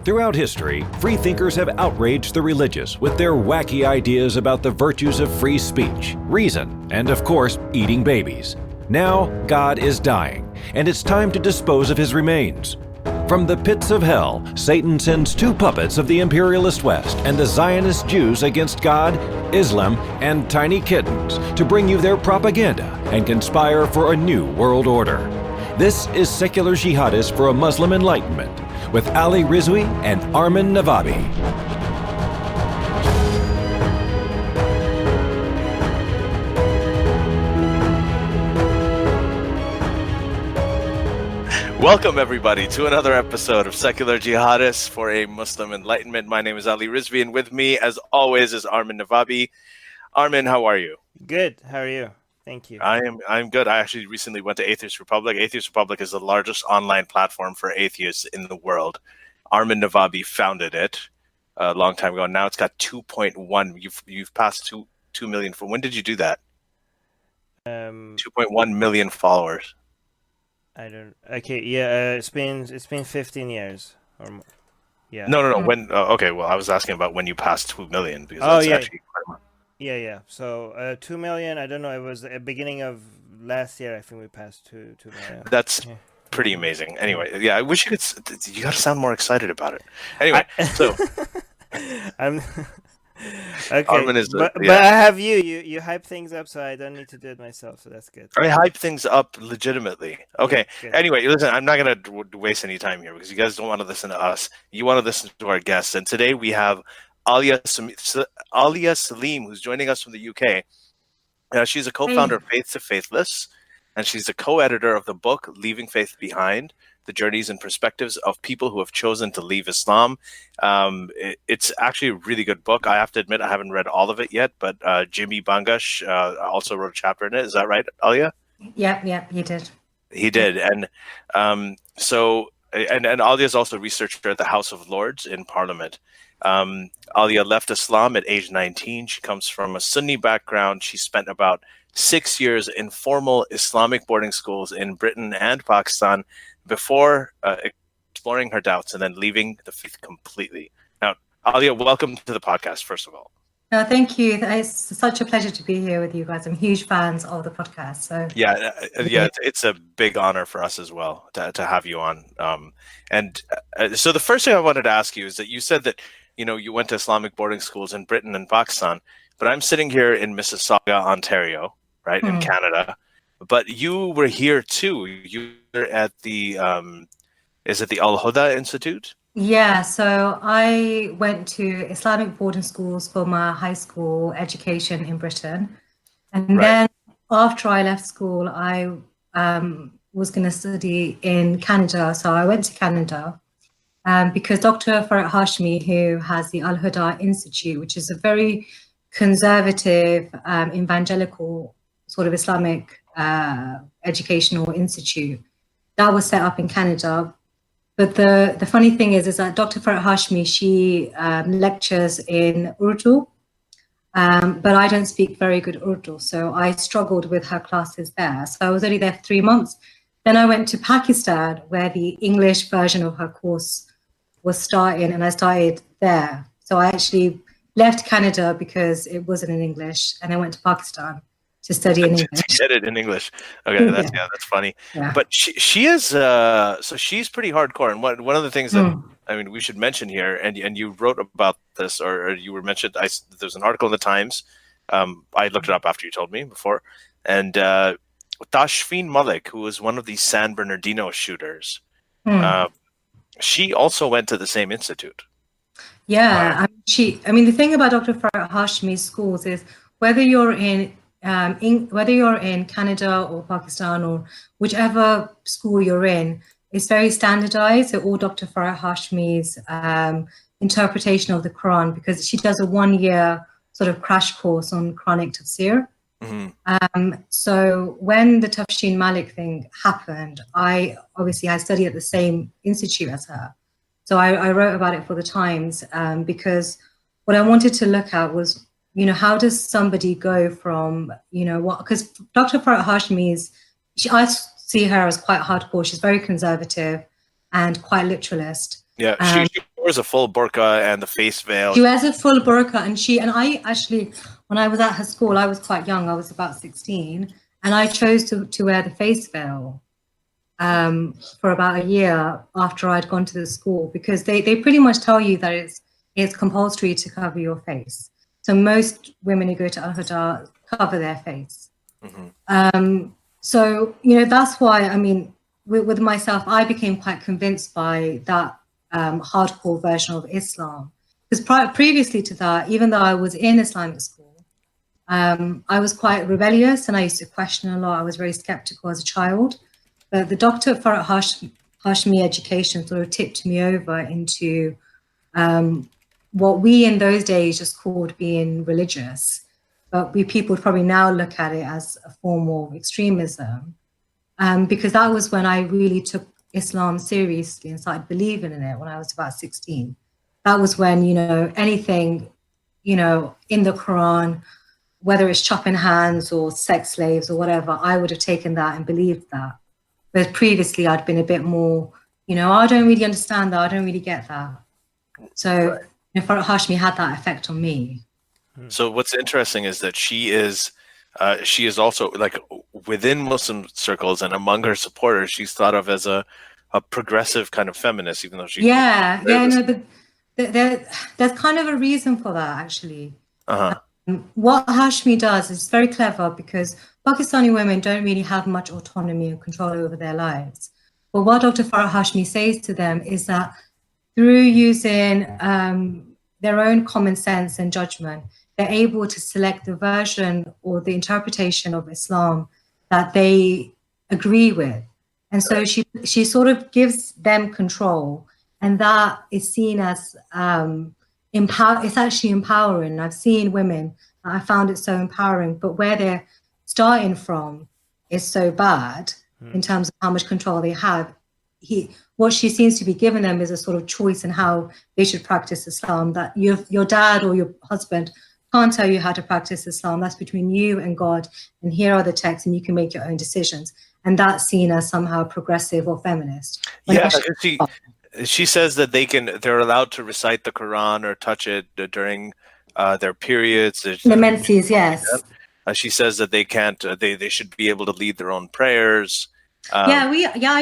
Throughout history, free thinkers have outraged the religious with their wacky ideas about the virtues of free speech, reason, and of course, eating babies. Now, God is dying, and it's time to dispose of his remains. From the pits of hell, Satan sends two puppets of the imperialist West and the Zionist Jews against God, Islam, and tiny kittens to bring you their propaganda and conspire for a new world order. This is Secular Jihadists for a Muslim Enlightenment with Ali Rizvi and Armin Navabi. Welcome, everybody, to another episode of Secular Jihadists for a Muslim Enlightenment. My name is Ali Rizvi, and with me, as always, is Armin Navabi. Armin, how are you? Good. How are you? Thank you. I'm good. I actually recently went to Atheist Republic. Atheist Republic is the largest online platform for atheists in the world. Armin Navabi founded it a long time ago. Now it's got 2.1. You've passed 2 million. When did you do that? 2.1 million followers. I don't. Okay. Yeah. It's been 15 years or more. Yeah. No. When? Okay. Well, I was asking about when you passed 2 million because that's actually quite a lot. Yeah. So 2 million. I don't know. It was the beginning of last year. I think we passed 2 million. That's pretty amazing. Anyway, yeah. I wish you could. You got to sound more excited about it. Anyway, so I'm. Okay, Armin is but I have you hype things up, so I don't need to do it myself, so that's good. I hype things up legitimately. Okay, Good. Anyway, listen, I'm not going to waste any time here because you guys don't want to listen to us. You want to listen to our guests, and today we have Aliyah Saleem, who's joining us from the UK. She's a co-founder of Faithless, and she's a co-editor of the book Leaving Faith Behind: The Journeys and Perspectives of People Who Have Chosen to Leave Islam. It's actually a really good book. I have to admit I haven't read all of it yet, but Jimmy Bangash also wrote a chapter in it. Is that right, Aliyah? Yep, he did. He did. And Aliyah is also a researcher at the House of Lords in Parliament. Aliyah left Islam at age 19. She comes from a Sunni background. She spent about 6 years in formal Islamic boarding schools in Britain and Pakistan before exploring her doubts and then leaving the faith completely. Now, Aliyah, welcome to the podcast, first of all. No, thank you. It's such a pleasure to be here with you guys. I'm huge fans of the podcast. So yeah, it's a big honor for us as well to have you on. So the first thing I wanted to ask you is that you said that you went to Islamic boarding schools in Britain and Pakistan, but I'm sitting here in Mississauga, Ontario, right, in Canada. But you were here too. You were at the is it the Al-Huda Institute? yeah, so I went to Islamic boarding schools for my high school education in Britain. And then after I left school, I was going to study in Canada. So I went to Canada because Dr. Farhat Hashmi, who has the Al-Huda Institute, which is a very conservative, evangelical sort of Islamic educational institute that was set up in Canada. But the funny thing is that Dr. Farhat Hashmi, she lectures in Urdu, but I don't speak very good Urdu, so I struggled with her classes there. So I was only there for 3 months. Then I went to Pakistan, where the English version of her course was starting, and I started there. So I actually left Canada because it wasn't in English, and I went to Pakistan to study in English. Get it in English. Okay, that's funny. Yeah. But she is so she's pretty hardcore. And one of the things that we should mention here, and you wrote about this, or you were mentioned. There's an article in the Times. I looked it up after you told me before, and Tashfeen Malik, who was one of the San Bernardino shooters, she also went to the same institute. Yeah, the thing about Dr. Farhat Hashmi's schools is whether you're in Canada or Pakistan or whichever school you're in, it's very standardized. So all Dr. Farhat Hashmi's interpretation of the Quran, because she does a 1-year sort of crash course on Quranic tafsir. So when the Tashfeen Malik thing happened, I studied at the same institute as her. So I wrote about it for the Times because what I wanted to look at was, how does somebody go from, because Dr. Farhat Hashmi I see her as quite hardcore. She's very conservative and quite literalist. Yeah, she wears a full burqa and the face veil. She wears a full burqa, and I actually, when I was at her school, I was quite young. I was about 16, and I chose to wear the face veil for about a year after I'd gone to the school, because they pretty much tell you that it's compulsory to cover your face. So most women who go to Al-Huda cover their face. So, that's why, I mean, with myself, I became quite convinced by that hardcore version of Islam. Because previously to that, even though I was in Islamic school, I was quite rebellious and I used to question a lot. I was very skeptical as a child. But the Dr. Farhat Hashmi education sort of tipped me over into what we in those days just called being religious. But people would probably now look at it as a form of extremism, because that was when I really took Islam seriously and started believing in it when I was about 16. That was when, anything, in the Quran, whether it's chopping hands or sex slaves or whatever, I would have taken that and believed that. But previously I'd been a bit more, I don't really understand that. I don't really get that. So Farhat Hashmi had that effect on me. So what's interesting is that she is also, like, within Muslim circles and among her supporters, she's thought of as a progressive kind of feminist, even though she there's kind of a reason for that, actually. What Hashmi does is very clever, because Pakistani women don't really have much autonomy and control over their lives. But what Dr. Farhat Hashmi says to them is that through using their own common sense and judgment, they're able to select the version or the interpretation of Islam that they agree with. And so she sort of gives them control, and that is seen as it's actually empowering. I've seen women, I found it so empowering, but where they're starting from is so bad in terms of how much control they have. What she seems to be giving them is a sort of choice in how they should practice Islam, that your dad or your husband can't tell you how to practice Islam. That's between you and God, and here are the texts, and you can make your own decisions. And that's seen as somehow progressive or feminist. She says that they're allowed to recite the Quran or touch it during their periods. The menses, yes. She says that they can't. They should be able to lead their own prayers. I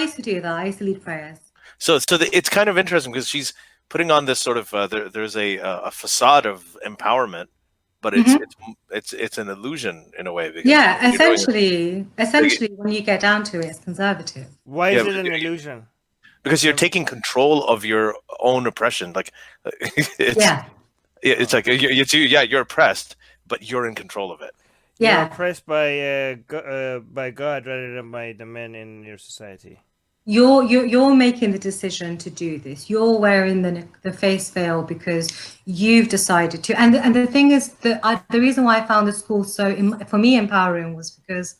used to do that. I used to lead prayers. So it's kind of interesting, because she's putting on this sort of there's a facade of empowerment, but it's an illusion in a way. Essentially, when you get down to it, it's conservative. Why is it an illusion? Because you're taking control of your own oppression. Like, it's like you're oppressed, but you're in control of it. You're oppressed by God rather than by the men in your society. You're making the decision to do this. You're wearing the face veil because you've decided to. And the thing is that the reason why I found the school so for me empowering was because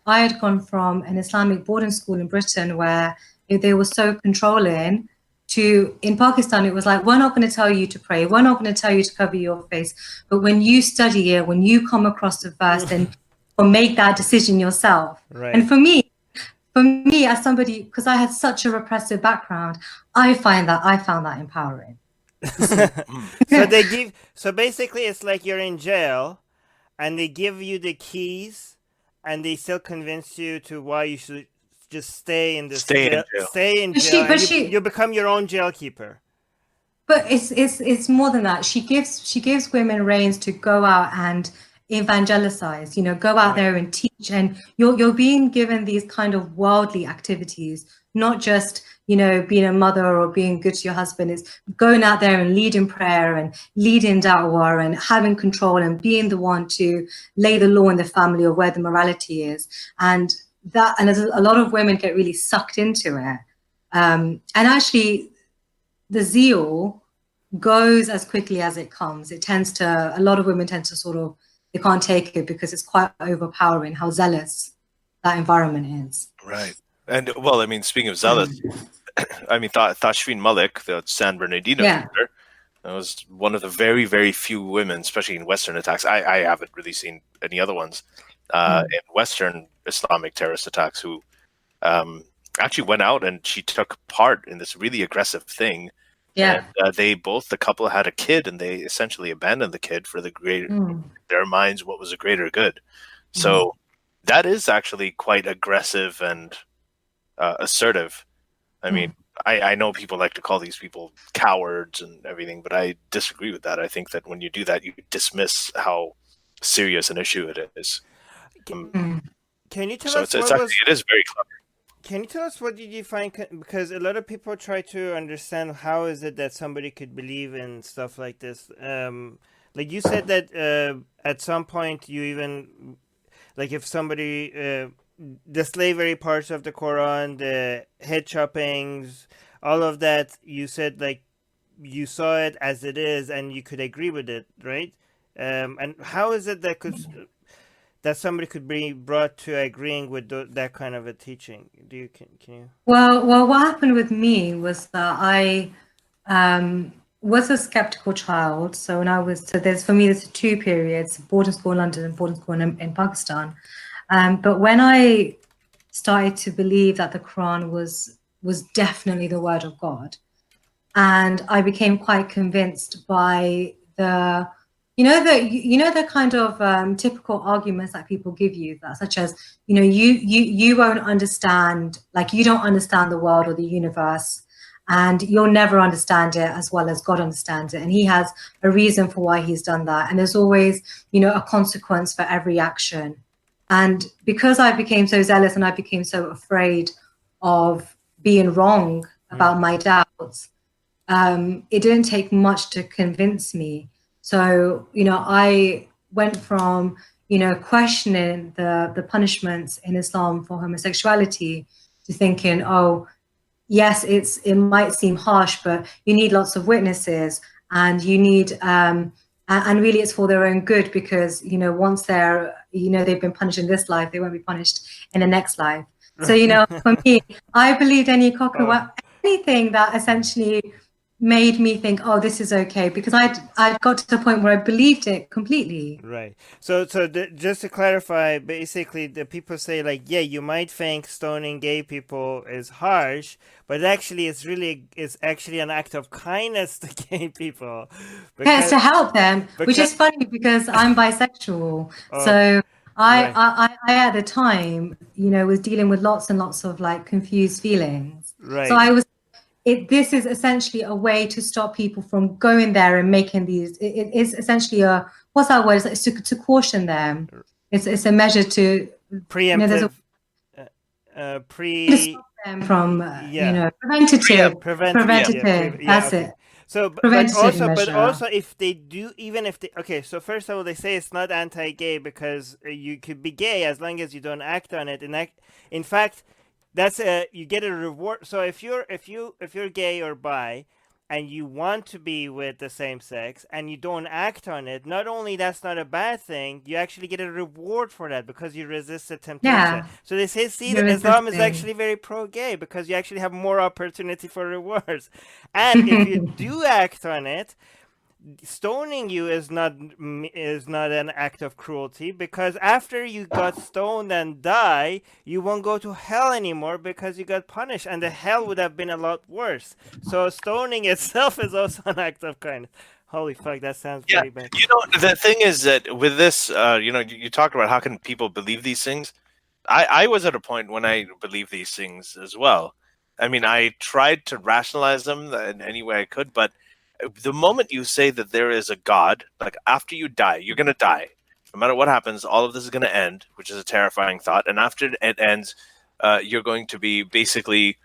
I had gone from an Islamic boarding school in Britain where they were so controlling, to in Pakistan it was like, we're not going to tell you to pray, we're not going to tell you to cover your face, but when you study it, when you come across the verse, then or make that decision yourself. Right. And for me as somebody, because I had such a repressive background, I found that empowering. So basically it's like you're in jail and they give you the keys and they still convince you to why you should just stay in jail. You become your own jailkeeper. But it's more than that. She gives women reins to go out and evangelize, go out there and teach, and you're being given these kind of worldly activities, not just being a mother or being good to your husband. It's going out there and leading prayer and leading da'wah and having control and being the one to lay the law in the family of where the morality is. And a lot of women get really sucked into it. And actually, the zeal goes as quickly as it comes. A lot of women tend to sort of, they can't take it because it's quite overpowering how zealous that environment is. Right. And well, I mean, speaking of zealous, I mean, Tashfeen Malik, the San Bernardino leader, was one of the very, very few women, especially in Western attacks. I haven't really seen any other ones in Western Islamic terrorist attacks who actually went out and she took part in this really aggressive thing Yeah. And the couple had a kid, and they essentially abandoned the kid for the their minds, what was a greater good. So that is actually quite aggressive and assertive. I mean, I know people like to call these people cowards and everything, but I disagree with that. I think that when you do that, you dismiss how serious an issue it is. Can you tell so us it is very clever. Can you tell us what did you find? Because a lot of people try to understand how is it that somebody could believe in stuff like this. Like you said that at some point you even, like if somebody, the slavery parts of the Quran, the head choppings, all of that, you said like you saw it as it is and you could agree with it, right? And how is it that somebody could be brought to agreeing with that kind of a teaching? Can you? Well, what happened with me was that I was a skeptical child. So when I was, there's two periods: boarding school in London and boarding school in Pakistan. But when I started to believe that the Quran was definitely the word of God, and I became quite convinced by the the kind of typical arguments that people give you, that such as, you won't understand, like you don't understand the world or the universe, and you'll never understand it as well as God understands it. And he has a reason for why he's done that. And there's always, a consequence for every action. And because I became so zealous and I became so afraid of being wrong about my doubts, it didn't take much to convince me. So, I went from, questioning the punishments in Islam for homosexuality to thinking, oh, yes, it might seem harsh, but you need lots of witnesses, and you need, and really it's for their own good, because, once they're, they've been punished in this life, they won't be punished in the next life. So, for me, I believed anything that essentially made me think, oh, this is okay, because I got to the point where I believed it completely. Right. So just to clarify, basically the people say like, yeah, you might think stoning gay people is harsh, but actually it's actually an act of kindness to gay people. It's to help them, which is funny because I'm bisexual. So I at the time, was dealing with lots and lots of like confused feelings. Right. So I was, this is essentially a way to stop people from going there and making these. It is essentially what's that word? It's to caution them. It's a measure to preemptive. To stop them from preventative. That's it. So, but also, if they do, even if they, okay. So first of all, they say it's not anti-gay because you could be gay as long as you don't act on it. And in fact, that's you get a reward. So if you're gay or bi, and you want to be with the same sex and you don't act on it, not only that's not a bad thing, you actually get a reward for that because you resist the temptation. Yeah. So they say, see, that Islam is actually very pro-gay because you actually have more opportunity for rewards. And if you do act on it, stoning you is not an act of cruelty, because after you got stoned and die, you won't go to hell anymore because you got punished, and the hell would have been a lot worse. So stoning itself is also an act of kindness. Holy fuck, that sounds pretty bad. The thing is that with this, you talked about how can people believe these things. I was at a point when I believed these things as well. I mean, I tried to rationalize them in any way I could, but the moment you say that there is a God, like after you die, you're going to die. No matter what happens, all of this is going to end, which is a terrifying thought. And after it ends, you're going to be basically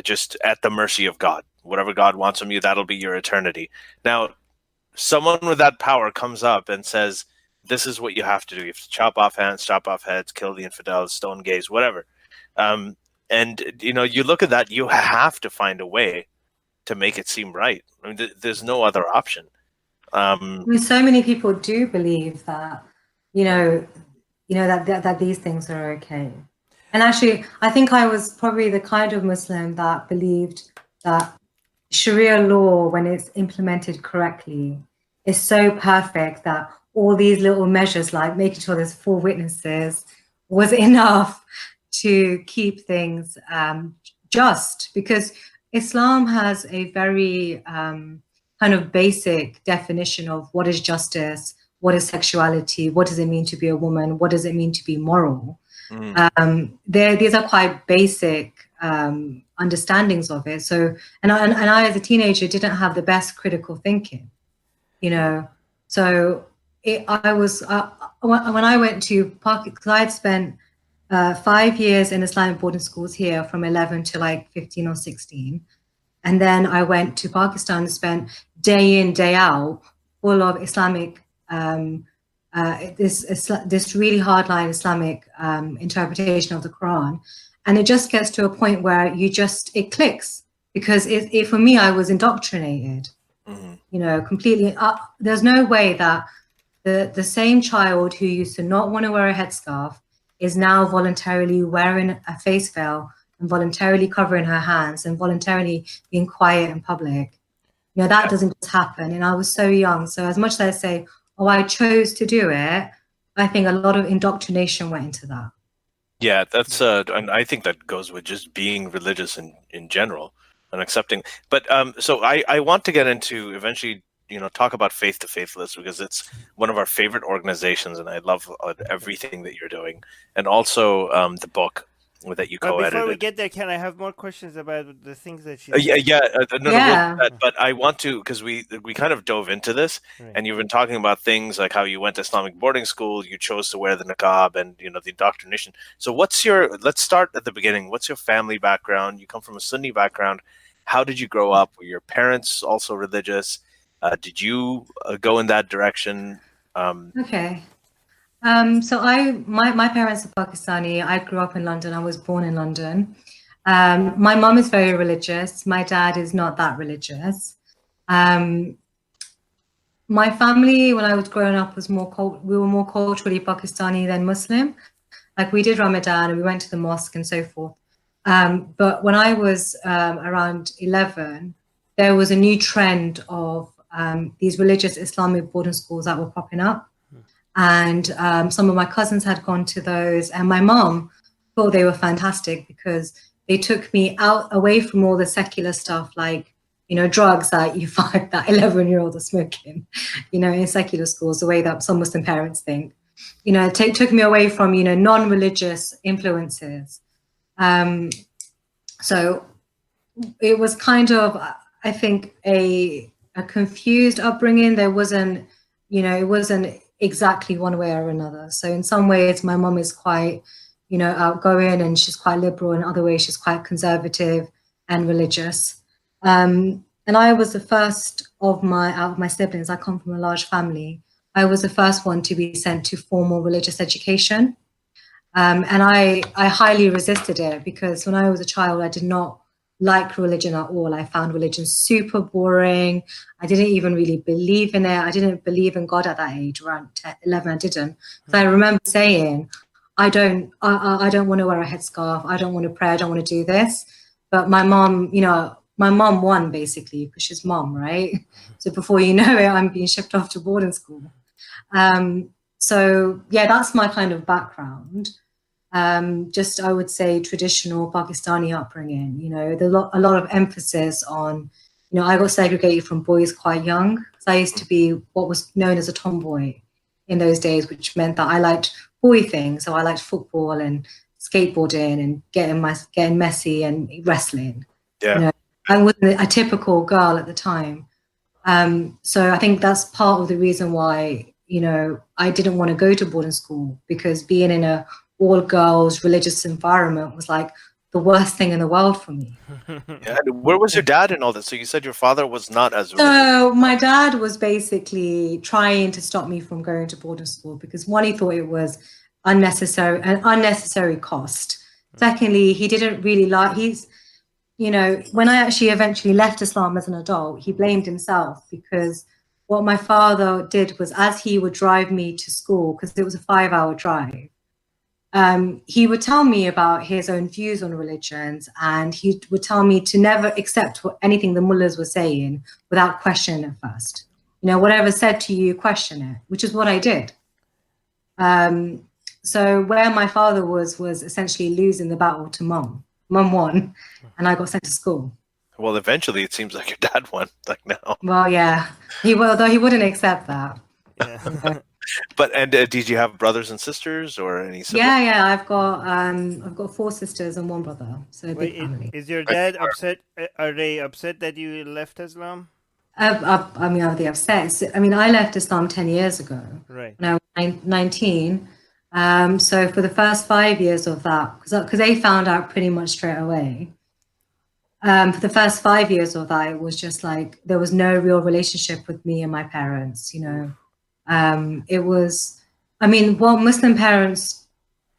just at the mercy of God. Whatever God wants from you, that'll be your eternity. Now, someone with that power comes up and says, this is what you have to do. You have to chop off hands, chop off heads, kill the infidels, stone gays, whatever. And, you look at that, you have to find a way to make it seem right. I mean, there's no other option. So many people do believe that, that these things are okay. And actually, I think I was probably the kind of Muslim that believed that Sharia law, when it's implemented correctly, is so perfect that all these little measures, like making sure there's 4 witnesses, was enough to keep things just. Because Islam has a very kind of basic definition of what is justice, what is sexuality, what does it mean to be a woman, what does it mean to be moral. These are quite basic understandings of it. So, and I as a teenager didn't have the best critical thinking, you know. So I was when I went to Pakistan, because I had spent 5 years in Islamic boarding schools here from 11 to like 15 or 16. And then I went to Pakistan and spent day in, day out, full of Islamic, this really hardline Islamic interpretation of the Quran. And it just gets to a point where it clicks, because for me, I was indoctrinated, you know, completely. There's no way that the same child who used to not want to wear a headscarf is now voluntarily wearing a face veil and voluntarily covering her hands and voluntarily being quiet in public. You know, that doesn't just happen. And I was so young. So as much as I say, oh, I chose to do it, I think a lot of indoctrination went into that. Yeah, that's and I think that goes with just being religious in general and accepting. But so I want to get into eventually, you know, talk about Faith to Faithless, because it's one of our favorite organizations, and I love everything that you're doing, and also the book that you co-edited. Before we get there, can I have more questions about the things that you? But I want to, because we kind of dove into this, right. And you've been talking about things like how you went to Islamic boarding school, you chose to wear the niqab, and you know the indoctrination. So let's start at the beginning. What's your family background? You come from a Sunni background. How did you grow up? Were your parents also religious? Did you go in that direction? Okay. So my parents are Pakistani. I grew up in London. I was born in London. My mom is very religious. My dad is not that religious. My family, when I was growing up, we were more culturally Pakistani than Muslim. Like, we did Ramadan and we went to the mosque and so forth. But when I was around 11, there was a new trend of these religious Islamic boarding schools that were popping up. And some of my cousins had gone to those, and my mom thought they were fantastic because they took me away from all the secular stuff, like, you know, drugs that you find that 11-year-olds are smoking, you know, in secular schools, the way that some Muslim parents think. You know, it took me away from, you know, non-religious influences. So it was kind of, I think, a confused upbringing. There wasn't, you know, it wasn't exactly one way or another. So in some ways, my mom is quite, you know, outgoing, and she's quite liberal. In other ways, she's quite conservative and religious. And I was the first out of my siblings. I come from a large family. I was the first one to be sent to formal religious education. And I highly resisted it, because when I was a child, I did not like religion at all. I found religion super boring. I didn't even really believe in it. I didn't believe in God at that age. Around 11, I didn't. So I remember saying, I don't want to wear a headscarf. I don't want to pray. I don't want to do this. But my mom, you know, my mom won, basically, because she's mom, right? So before you know it, I'm being shipped off to boarding school. So yeah, that's my kind of background. Just, I would say, traditional Pakistani upbringing. You know, there's a lot of emphasis on, you know, I got segregated from boys quite young, because I used to be what was known as a tomboy in those days, which meant that I liked boy things. So I liked football and skateboarding and getting messy and wrestling. Yeah. You know, I wasn't a typical girl at the time. So I think that's part of the reason why, you know, I didn't want to go to boarding school, because being in a all girls religious environment was like the worst thing in the world for me. Yeah. Where was your dad in all this? So you said your father was not as religious. So my dad was basically trying to stop me from going to boarding school, because one, he thought it was an unnecessary cost. Secondly, he didn't really you know, when I actually eventually left Islam as an adult, he blamed himself, because what my father did was, as he would drive me to school, because it was a 5-hour drive, he would tell me about his own views on religions, and he would tell me to never accept anything the mullahs were saying without questioning it first. You know, whatever said to you, question it, which is what I did. So where my father was essentially losing the battle to mum. Mum won, and I got sent to school. Well, eventually it seems like your dad won. Like now. Well, yeah, he will, though he wouldn't accept that. Yeah. But did you have brothers and sisters or any siblings? Yeah. I've got 4 sisters and 1 brother. So big family. Is your dad upset? Are they upset that you left Islam? I mean, are they upset? So, I mean, I left Islam 10 years ago. Right. When I was 19. So for the first 5 years of that, because they found out pretty much straight away. For the first 5 years of that, it was just like there was no real relationship with me and my parents. You know, it was. I mean, what Muslim parents,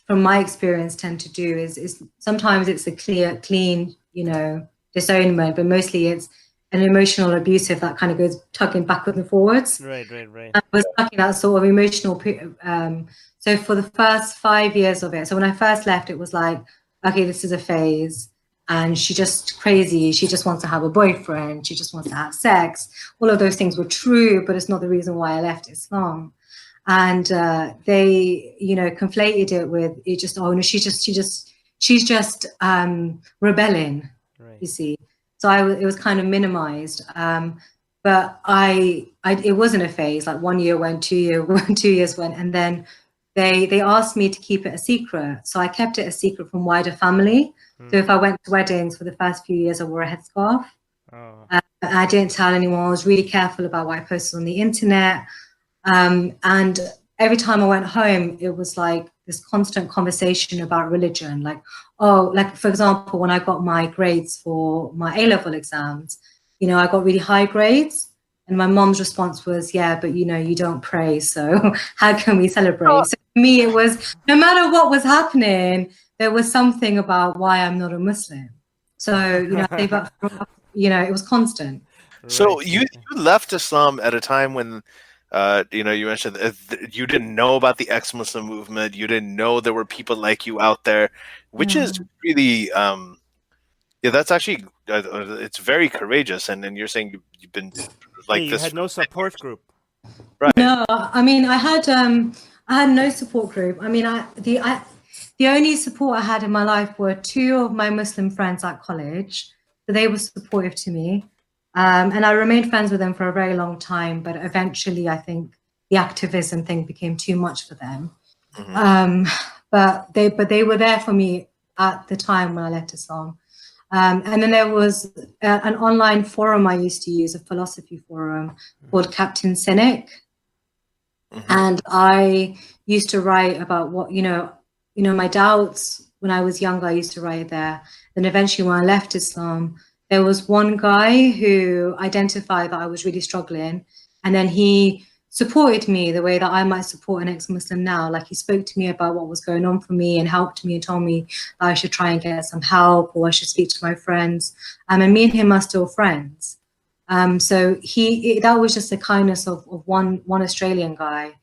from my experience, tend to do is sometimes it's a clean, you know, disownment, but mostly it's an emotional abusive that kind of goes tugging backwards and forwards. Right. I was stuck in that sort of emotional. So for the first 5 years of it, so when I first left, it was like, okay, this is a phase. And she's just crazy. She just wants to have a boyfriend. She just wants to have sex. All of those things were true, but it's not the reason why I left Islam. And they, you know, conflated it with it. Just no, she's just rebelling. Right. You see, so it was kind of minimized. But it wasn't a phase. Like 1 year went, 2 years went, and then they asked me to keep it a secret. So I kept it a secret from wider family. So if I went to weddings for the first few years, I wore a headscarf. Oh. I didn't tell anyone. I was really careful about what I posted on the internet. And every time I went home, it was like this constant conversation about religion. Like, like for example, when I got my grades for my A-level exams, you know, I got really high grades. And my mom's response was, yeah, but you know, you don't pray. So how can we celebrate? So for me, it was no matter what was happening, there was something about why I'm not a Muslim. So, you know, it was constant. So you left Islam at a time when, you know, you mentioned you didn't know about the ex-Muslim movement. You didn't know there were people like you out there, which is really, yeah, that's actually, it's very courageous. And then you're saying you've been like you this. had no support group. Right. No, I mean, I had no support group. I mean, the only support I had in my life were 2 of my Muslim friends at college. So they were supportive to me. And I remained friends with them for a very long time. But eventually, I think the activism thing became too much for them. Mm-hmm. But they were there for me at the time when I left Islam. And then there was an online forum I used to use, a philosophy forum called Captain Cynic. Mm-hmm. And I used to write about what, you know, my doubts when I was younger. I used to write there. Then eventually when I left Islam, there was one guy who identified that I was really struggling. And then he supported me the way that I might support an ex-Muslim now. Like he spoke to me about what was going on for me and helped me and told me that I should try and get some help or I should speak to my friends. And me and him are still friends. So that was just the kindness of one Australian guy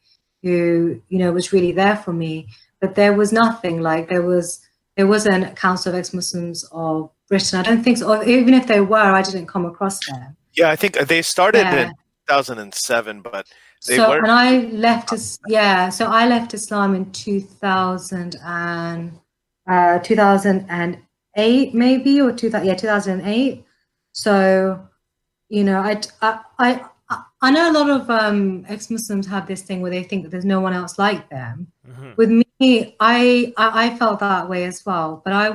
who, you know, was really there for me. But there was nothing like there wasn't a Council of Ex-Muslims of Britain. I don't think so. Or even if they were, I didn't come across them. Yeah, I think they started in 2007, but they weren't. And I left so I left Islam in 2008 maybe, or 2008. So, you know, I know a lot of ex-Muslims have this thing where they think that there's no one else like them. Mm-hmm. With me, I felt that way as well, but I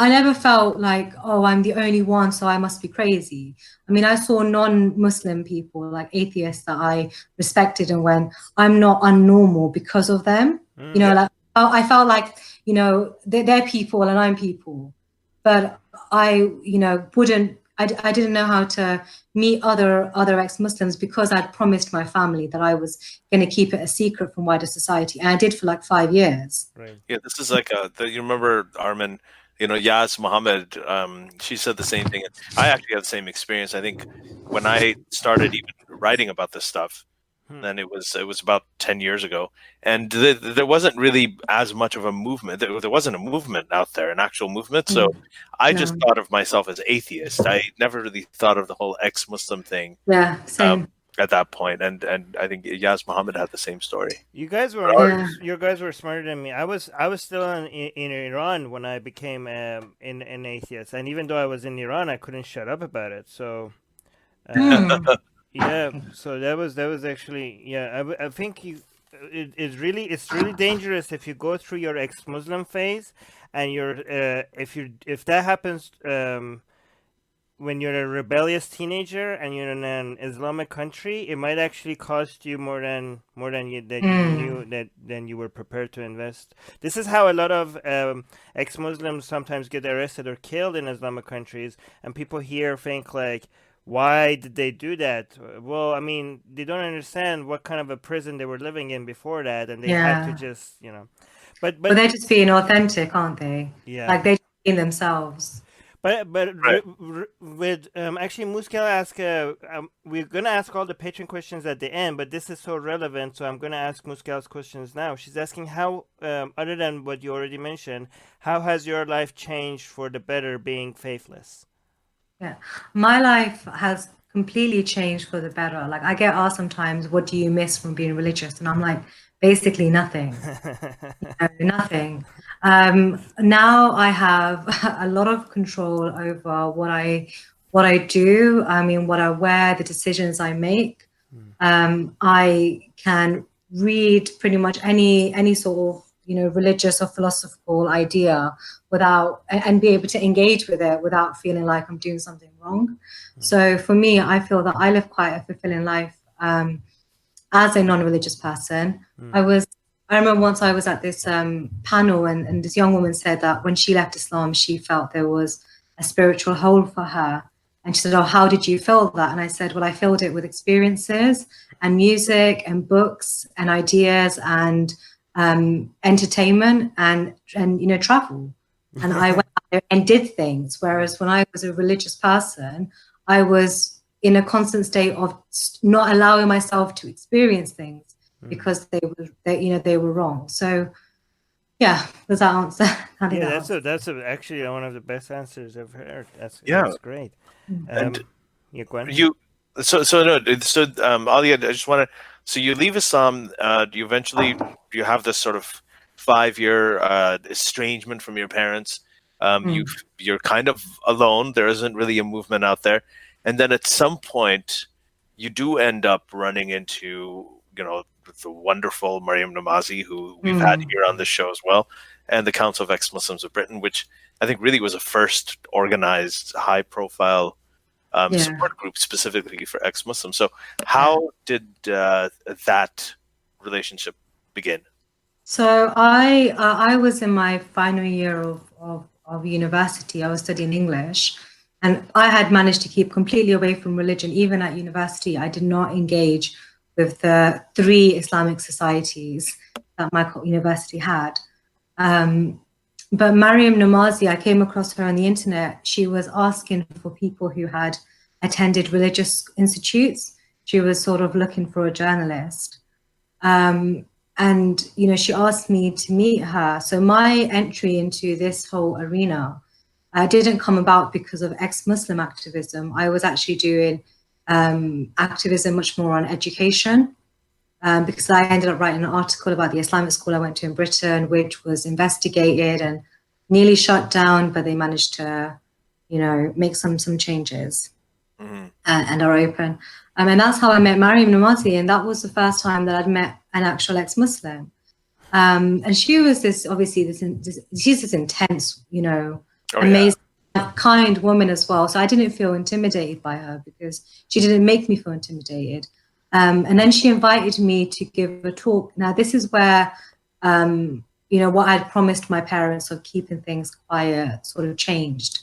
never felt like, oh, I'm the only one, so I must be crazy. I mean, I saw non-Muslim people, like atheists, that I respected and went, I'm not unnormal because of them. You know, like I felt like, you know, they're people and I'm people. But I didn't know how to meet other ex-Muslims because I'd promised my family that I was going to keep it a secret from wider society. And I did for like 5 years. Right. Yeah, this is like, you remember, Armin, you know, Yaz Muhammad, she said the same thing. I actually had the same experience. I think when I started even writing about this stuff, and it was about 10 years ago, and there wasn't really as much of a movement. There wasn't a movement out there, an actual movement. So I just thought of myself as atheist. I never really thought of the whole ex-Muslim thing. Yeah, same. at that point, and I think Yas Muhammad had the same story. You guys were smarter than me. I was still in Iran when I became an atheist, and even though I was in Iran, I couldn't shut up about it. So, yeah. So that was actually, yeah. I think it's really dangerous if you go through your ex-Muslim phase, and if that happens. When you're a rebellious teenager and you're in an Islamic country, it might actually cost you more than you knew than you were prepared to invest. This is how a lot of ex-Muslims sometimes get arrested or killed in Islamic countries, and people here think like, why did they do that? Well, I mean, they don't understand what kind of a prison they were living in before that, and they had to just, But they're just being authentic, aren't they? Yeah. Like they're just being themselves. But Right. with actually Muskel ask we're gonna ask all the patron questions at the end, but this is so relevant, so I'm gonna ask Muskel's questions now. She's asking how, other than what you already mentioned, how has your life changed for the better being faithless? Yeah, my life has completely changed for the better. Like I get asked sometimes, what do you miss from being religious? And I'm like, basically nothing. Nothing. Now I have a lot of control over what I do. I mean, what I wear, the decisions I make. I can read pretty much any sort of religious or philosophical idea and be able to engage with it without feeling like I'm doing something wrong. So for me, I feel that I live quite a fulfilling life as a non-religious person. I remember once I was at this panel and this young woman said that when she left Islam, she felt there was a spiritual hole for her. And she said, oh, how did you feel that? And I said, well, I filled it with experiences and music and books and ideas and entertainment and travel. And I went out there and did things. Whereas when I was a religious person, I was in a constant state of not allowing myself to experience things because they were wrong. So yeah, does that answer? Yeah, that's actually one of the best answers I've heard. That's great. And Gwen? Alia, I just want to. So you leave Islam. You have this sort of 5-year estrangement from your parents. You're kind of alone. There isn't really a movement out there. And then at some point, you do end up running into the wonderful Mariam Namazi, who we've had here on this show as well, and the Council of Ex-Muslims of Britain, which I think really was a first organized, high-profile support group specifically for ex-Muslims. So how did that relationship begin? So I was in my final year of university. I was studying English, and I had managed to keep completely away from religion. Even at university, I did not engage with the 3 Islamic societies that my university had. But Mariam Namazi, I came across her on the internet. She was asking for people who had attended religious institutes. She was sort of looking for a journalist. And, she asked me to meet her. So my entry into this whole arena didn't come about because of ex-Muslim activism. I was actually doing activism much more on education, because I ended up writing an article about the Islamic school I went to in Britain, which was investigated and nearly shut down, but they managed to, make some changes and are open. And that's how I met Mariam Namazi, and that was the first time that I'd met an actual ex-Muslim. And she was she's this intense, amazing, kind woman as well. So I didn't feel intimidated by her because she didn't make me feel intimidated. And then she invited me to give a talk. Now, this is where, what I'd promised my parents of keeping things quiet sort of changed.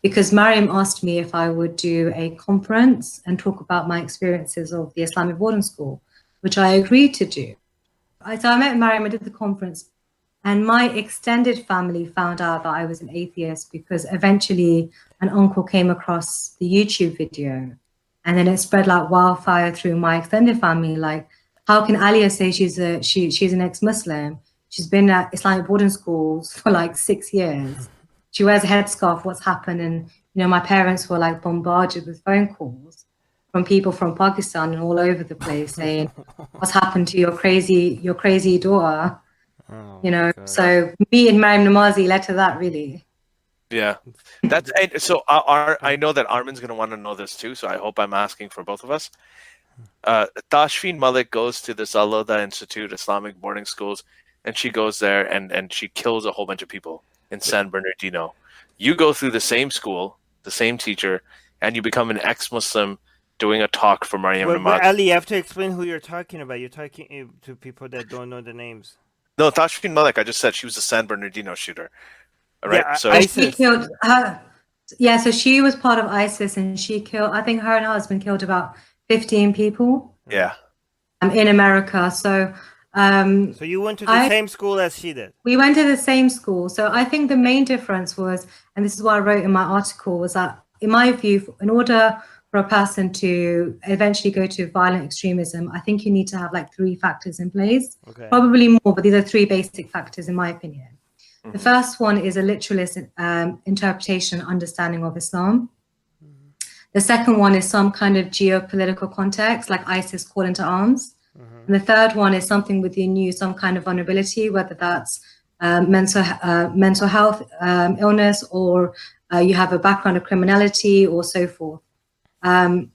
Because Mariam asked me if I would do a conference and talk about my experiences of the Islamic boarding school, which I agreed to do. So I met Mariam, I did the conference. And my extended family found out that I was an atheist because eventually an uncle came across the YouTube video, and then it spread like wildfire through my extended family. Like, how can Aliyah say she's an ex-Muslim? She's been at Islamic boarding schools for like 6 years. She wears a headscarf. What's happened? And my parents were like bombarded with phone calls. from people from Pakistan and all over the place saying, "What's happened to your crazy daughter?" God. So me and Mariam Namazi led to that, really. Yeah, so. I know that Armin's going to want to know this too, so I hope I'm asking for both of us. Tashfeen Malik goes to this Al-Huda Institute, Islamic boarding schools, and she goes there and she kills a whole bunch of people in San Bernardino. You go through the same school, the same teacher, and you become an ex-Muslim doing a talk for Mariam Namazi. Ali, you have to explain who you're talking about. You're talking to people that don't know the names. No, Tashfeen Malik, I just said she was a San Bernardino shooter. All right, Yeah, so she killed her. Yeah, so she was part of ISIS, and she killed. I think her and her husband killed about 15 people. Yeah. In America. So. So you went to the same school as she did. We went to the same school. So I think the main difference was, and this is what I wrote in my article, was that in my view, in order for a person to eventually go to violent extremism, I think you need to have like 3 factors in place. Okay. Probably more, but these are 3 basic factors in my opinion. The first one is a literalist interpretation and understanding of Islam. The second one is some kind of geopolitical context, like ISIS calling to arms. And the third one is something within you, some kind of vulnerability, whether that's mental health illness, or you have a background of criminality, or so forth.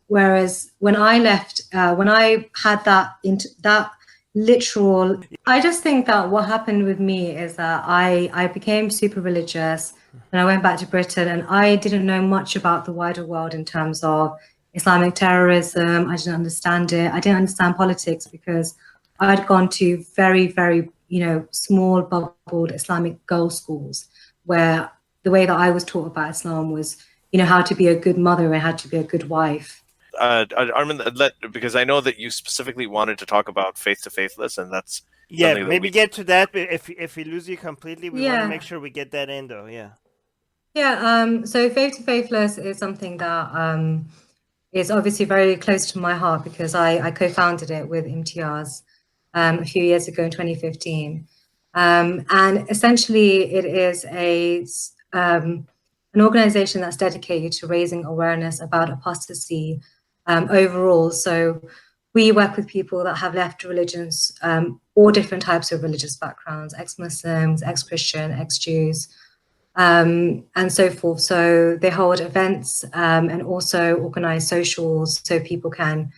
Whereas when I left, when I had that literal, I just think that what happened with me is that I became super religious, and I went back to Britain, and I didn't know much about the wider world in terms of Islamic terrorism. I didn't understand it. I didn't understand politics because I'd gone to very, very, small bubbled Islamic girls' schools, where the way that I was taught about Islam was, how to be a good mother and how to be a good wife. Armin, because I know that you specifically wanted to talk about faith to faithless, and that's maybe get to that. But if we lose you completely, we want to make sure we get that in, though. So faith to faithless is something that is obviously very close to my heart, because I co-founded it with Imtiaz a few years ago in 2015, and essentially it is an organization that's dedicated to raising awareness about apostasy overall. So we work with people that have left religions, all different types of religious backgrounds, ex-Muslims, ex-Christian, ex-Jews, and so forth. So they hold events and also organize socials so people can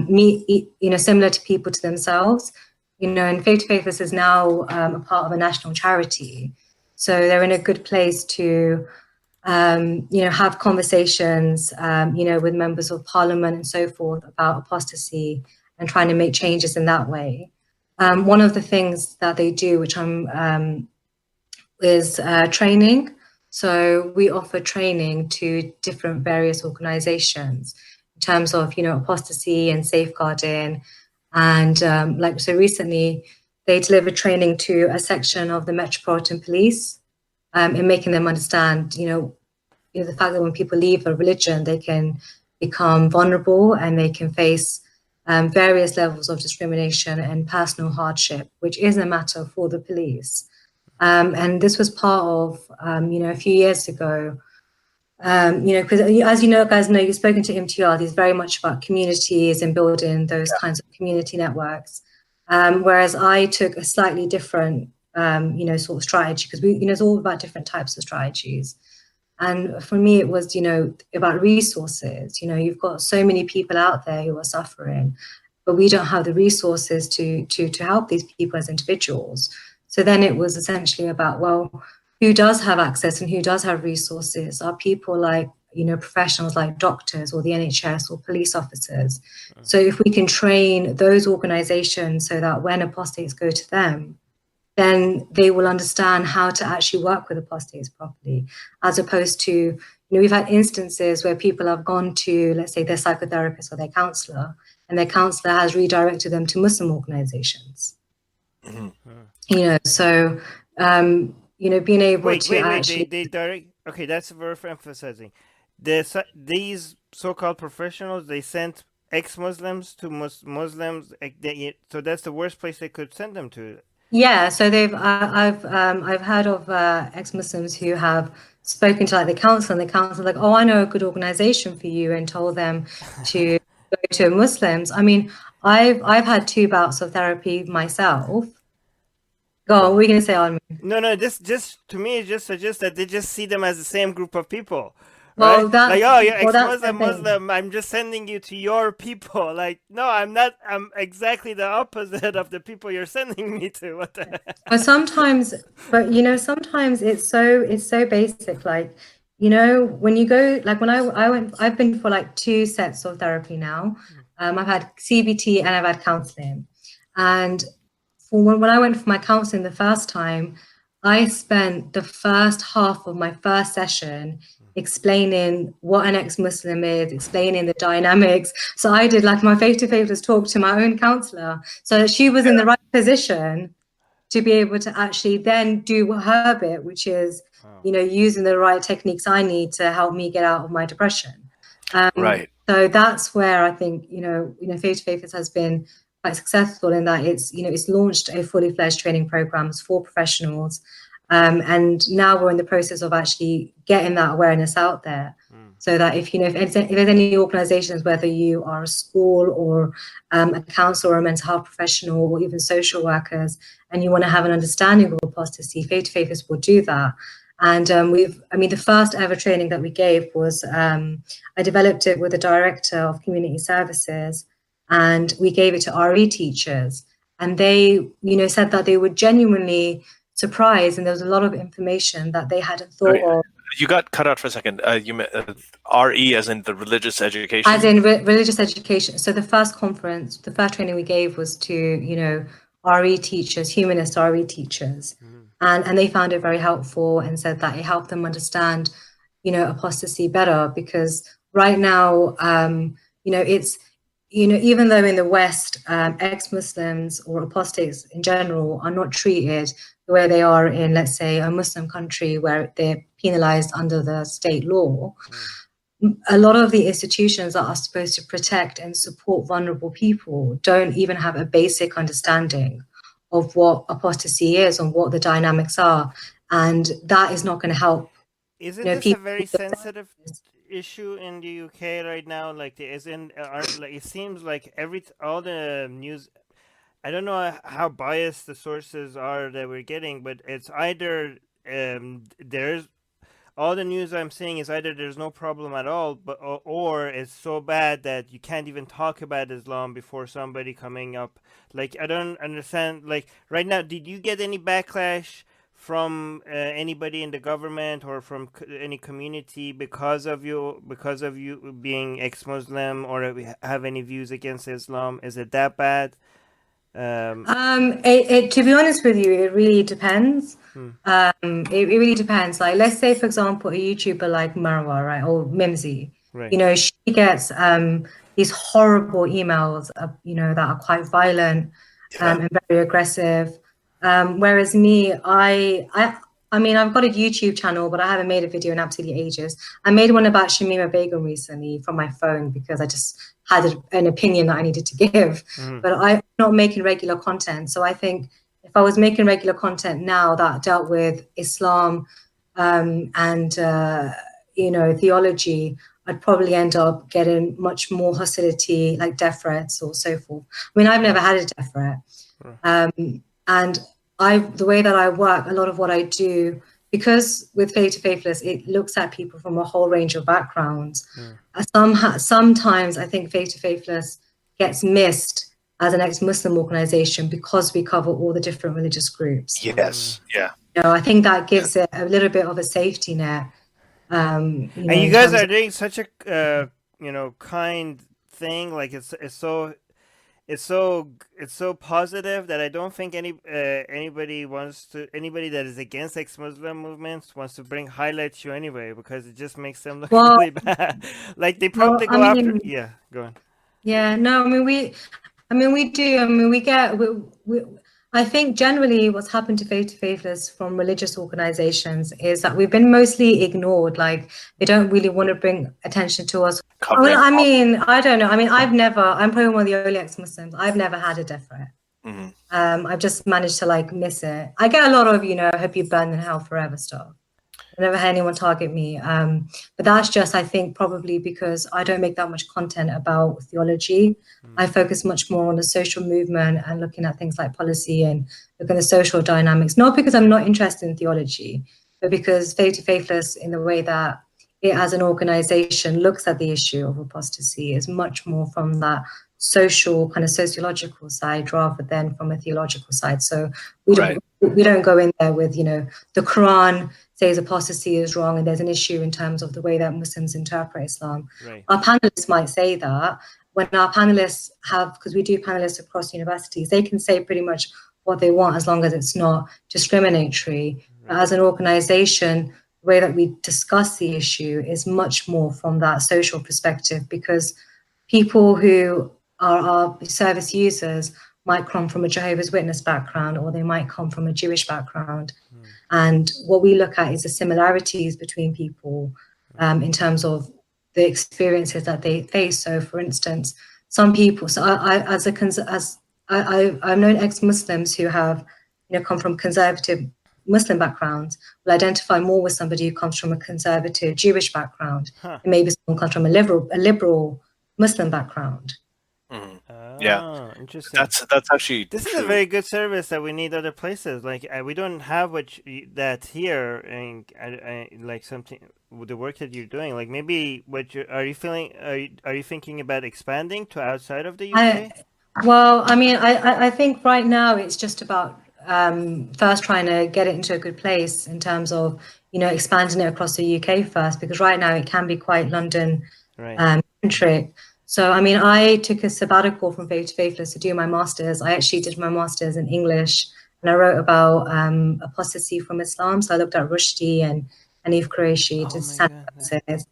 meet, similar to people to themselves. And Faith to Faithless is now a part of a national charity. So they're in a good place to have conversations, with members of parliament and so forth about apostasy and trying to make changes in that way. One of the things that they do, which is training. So we offer training to different various organizations in terms of, apostasy and safeguarding. And so recently they delivered training to a section of the Metropolitan Police in making them understand, the fact that when people leave a religion, they can become vulnerable and they can face various levels of discrimination and personal hardship, which is a matter for the police. And this was part of, a few years ago, because as guys know, you've spoken to Imtiaz, he's very much about communities and building those kinds of community networks. Whereas I took a slightly different, sort of strategy, because it's all about different types of strategies. And for me, it was, about resources. You've got so many people out there who are suffering, but we don't have the resources to help these people as individuals. So then it was essentially about, well, who does have access and who does have resources? Are people like, professionals like doctors or the NHS or police officers? So if we can train those organizations so that when apostates go to them, then they will understand how to actually work with apostates properly, as opposed to, we've had instances where people have gone to, let's say, their psychotherapist or their counselor, and their counselor has redirected them to Muslim organizations. So, being able to actually... They direct... Okay, that's worth emphasizing. These so-called professionals, they sent ex-Muslims to Muslims, so that's the worst place they could send them to. Yeah, so I've heard of ex-Muslims who have spoken to like the council, and the council like, oh, I know a good organization for you, and told them to go to Muslims. I mean, I've had 2 bouts of therapy myself. Go on, what were you gonna say, Armin? No, just to me, it just suggests that they just see them as the same group of people. Well, Right? that's Like, oh, you're well, that's the ex-Muslim, thing. Muslim. I'm just sending you to your people. Like, no, I'm not. I'm exactly the opposite of the people you're sending me to. What the heck? But sometimes, sometimes it's so basic. Like, when you go, like when I went, I've been for like 2 sets of therapy now. I've had CBT and I've had counseling. And for when I went for my counseling the first time, I spent the first half of my first session explaining what an ex-Muslim is, explaining the dynamics. So I did like my face-to-face talk to my own counselor, so that she was in the right position to be able to actually then do her bit, which is, using the right techniques I need to help me get out of my depression. Right. So that's where I think, Faith has been quite successful in that it's launched a fully fledged training programs for professionals. And now we're in the process of actually getting that awareness out there, so that if there's any organizations, whether you are a school or a counsellor or a mental health professional or even social workers, and you want to have an understanding of apostasy, Faith will do that. And the first ever training that we gave was, I developed it with the director of community services, and we gave it to RE teachers, and they, said that they were genuinely surprised, and there was a lot of information that they hadn't thought of. You got cut out for a second. You meant RE as in the religious education? As in religious education. So the first conference, the first training we gave was to, RE teachers, humanist RE teachers. And they found it very helpful and said that it helped them understand, apostasy better, because right now, it's, even though in the West, ex-Muslims or apostates in general are not treated the way they are in, let's say, a Muslim country where they're penalized under the state law, a lot of the institutions that are supposed to protect and support vulnerable people don't even have a basic understanding of what apostasy is and what the dynamics are. And that is not going to help. Isn't this a very sensitive issue in the UK right now? Like, there isn't, like, it seems like all the news, I don't know how biased the sources are that we're getting, but it's either there's all the news I'm seeing is either there's no problem at all, but or it's so bad that you can't even talk about Islam before somebody coming up. Like, I don't understand. Like, right now, did you get any backlash from anybody in the government or from any community because of you being ex-Muslim, or have any views against Islam? Is it that bad? To be honest with you, it really depends. It really depends. Like, let's say, for example, a YouTuber like Marwa, right, or Mimsy, right. She gets these horrible emails, that are quite violent, and very aggressive. Whereas me, I mean, I've got a YouTube channel, but I haven't made a video in absolutely ages. I made one about Shamima Begum recently from my phone because I just had an opinion that I needed to give. But I'm not making regular content. So I think if I was making regular content now that dealt with Islam and theology, I'd probably end up getting much more hostility, like death threats or so forth. I mean, I've never had a death threat. And the way that I work, a lot of what I do, because with Faithless, it looks at people from a whole range of backgrounds. Sometimes I think Faithless gets missed as an ex-Muslim organization because we cover all the different religious groups. Yes, yeah. I think that gives it a little bit of a safety net. And you guys are doing such a kind thing. Like, it's so positive that I don't think anybody that is against ex-Muslim movements wants to highlight you anyway, because it just makes them look really bad. Like, they probably go after. Yeah, go on. Yeah, no, we do. I think generally what's happened to Faithless from religious organizations is that we've been mostly ignored. Like, they don't really want to bring attention to us. Well, I mean, I don't know. I mean, I'm probably one of the only ex-Muslims. I've never had a death threat. I've just managed to like miss it. I get a lot of, I hope you burn in hell forever stuff. I never had anyone target me. But that's just, I think, probably because I don't make that much content about theology. I focus much more on the social movement and looking at things like policy and looking at the social dynamics, not because I'm not interested in theology, but because Faithless, in the way that it as an organization looks at the issue of apostasy, is much more from that social kind of sociological side rather than from a theological side. So we don't go in there with, the Quran says apostasy is wrong and there's an issue in terms of the way that Muslims interpret Islam. Right. Our panelists might say that. When our panelists because we do panelists across universities, they can say pretty much what they want as long as it's not discriminatory. Right. As an organization, the way that we discuss the issue is much more from that social perspective, because people who are our service users might come from a Jehovah's Witness background, or they might come from a Jewish background. And what we look at is the similarities between people in terms of the experiences that they face. So, for instance, some people. So, I've known ex-Muslims who have, come from conservative Muslim backgrounds will identify more with somebody who comes from a conservative Jewish background, and maybe someone comes from a liberal Muslim background. Yeah, interesting. That's actually this true. is a very good service that we need other places. Like we don't have that here, and like something with the work that you're doing. Like maybe are you thinking about expanding to outside of the UK? I think right now it's just about first trying to get it into a good place in terms of expanding it across the UK first, because right now it can be quite London centric. So, I took a sabbatical from Faithless to do my master's. I actually did my master's in English, and I wrote about apostasy from Islam. So I looked at Rushdie and Hanif Qureshi to essays.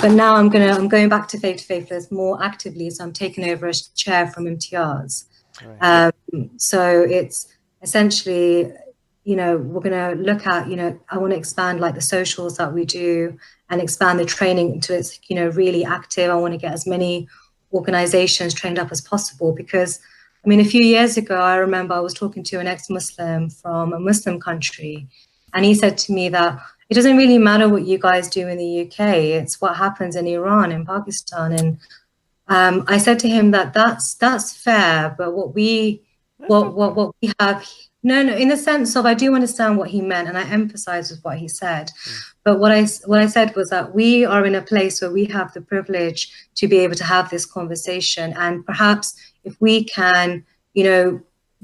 But now I'm going back to Faithless more actively. So I'm taking over a chair from Imtiaz. So it's essentially, we're going to look at, I want to expand like the socials that we do and expand the training until it's, really active. I want to get as many organizations trained up as possible, because, a few years ago, I remember I was talking to an ex-Muslim from a Muslim country, and he said to me that it doesn't really matter what you guys do in the UK, it's what happens in Iran and Pakistan. And I said to him that's fair, but what we have, no, in the sense of, I do understand what he meant, and I empathize with what he said. But what I said was that we are in a place where we have the privilege to be able to have this conversation, and perhaps if we can,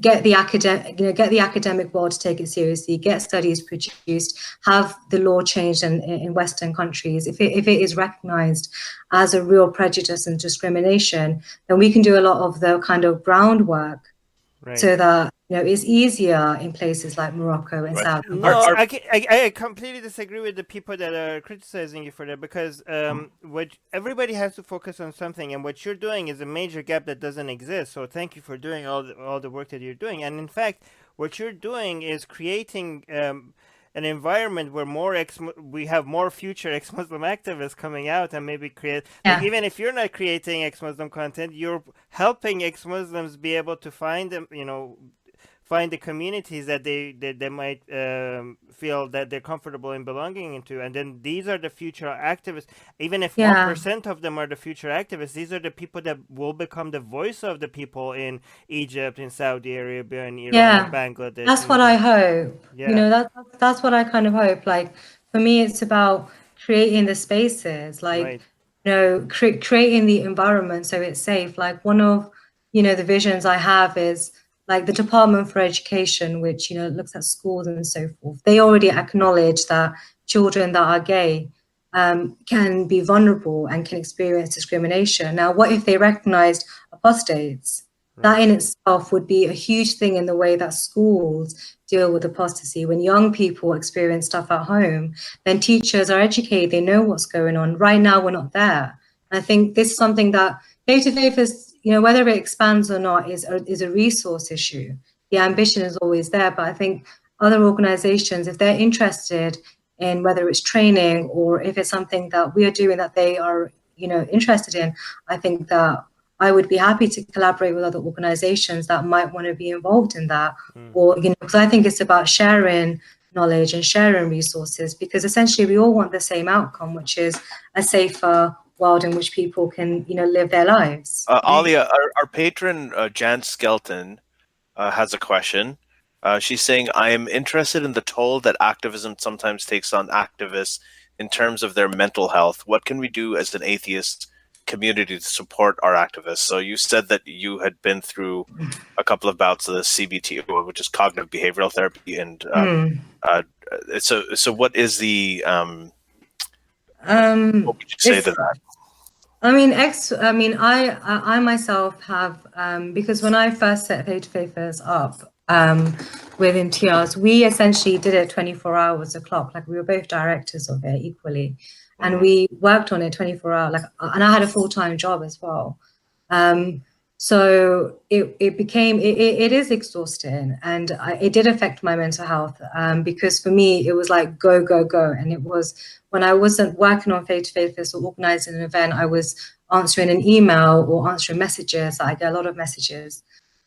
get the academic world to take it seriously, get studies produced, have the law changed in Western countries, if it is recognized as a real prejudice and discrimination, then we can do a lot of the kind of groundwork. Right. So that it's easier in places like Morocco and South. No, I completely disagree with the people that are criticizing you for that, because what everybody has to focus on something, and what you're doing is a major gap that doesn't exist. So thank you for doing all the work that you're doing. And in fact, what you're doing is creating an environment where we have more future ex-Muslim activists coming out and maybe create, like, even if you're not creating ex-Muslim content, you're helping ex-Muslims be able to find them, find the communities that they might feel that they're comfortable in belonging into. And then these are the future activists. Even if 1% of them are the future activists, these are the people that will become the voice of the people in Egypt, in Saudi Arabia, in Iran, in Bangladesh. That's what I hope. That's what I kind of hope. Like, for me, it's about creating the spaces, like, creating the environment so it's safe. Like, one of, the visions I have is, like, the Department for Education, which, looks at schools and so forth, they already acknowledge that children that are gay can be vulnerable and can experience discrimination. Now, what if they recognized apostates? That in itself would be a huge thing in the way that schools deal with apostasy. When young people experience stuff at home, then teachers are educated, they know what's going on. Right now, we're not there. And I think this is something that Faith is, whether it expands or not is a resource issue. The ambition is always there, but I think other organizations, if they're interested in whether it's training or if it's something that we are doing that they are, interested in, I think that I would be happy to collaborate with other organizations that might want to be involved in that. Or, because I think it's about sharing knowledge and sharing resources, because essentially we all want the same outcome, which is a safer world in which people can, live their lives. Alia, our patron, Jan Skelton, has a question. She's saying, I am interested in the toll that activism sometimes takes on activists in terms of their mental health. What can we do as an atheist community to support our activists? So you said that you had been through a couple of bouts of the CBT, which is cognitive behavioral therapy, and so what is the what would you say to that? I myself have, because when I first set Faithless up with Imtiaz, we essentially did it 24 hours a clock. Like, we were both directors of it equally, and we worked on it 24 hours. And I had a full-time job as well. So it is exhausting, and it did affect my mental health, because for me, it was like go, go, go. And it was, when I wasn't working on Faithless or organizing an event, I was answering an email or answering messages. I get a lot of messages.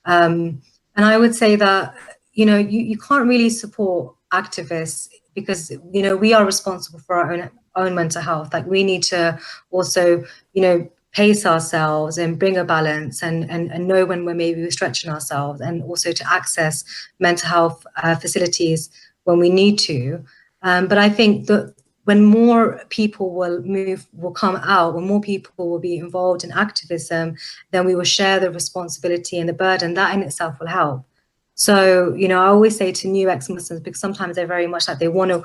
And I would say that, you can't really support activists because, we are responsible for our own mental health. Like, we need to also, pace ourselves and bring a balance and know when we're maybe stretching ourselves, and also to access mental health facilities when we need to. But I think that when more people will come out, when more people will be involved in activism, then we will share the responsibility and the burden. That in itself will help. So, I always say to new ex-Muslims, because sometimes they're very much like they want to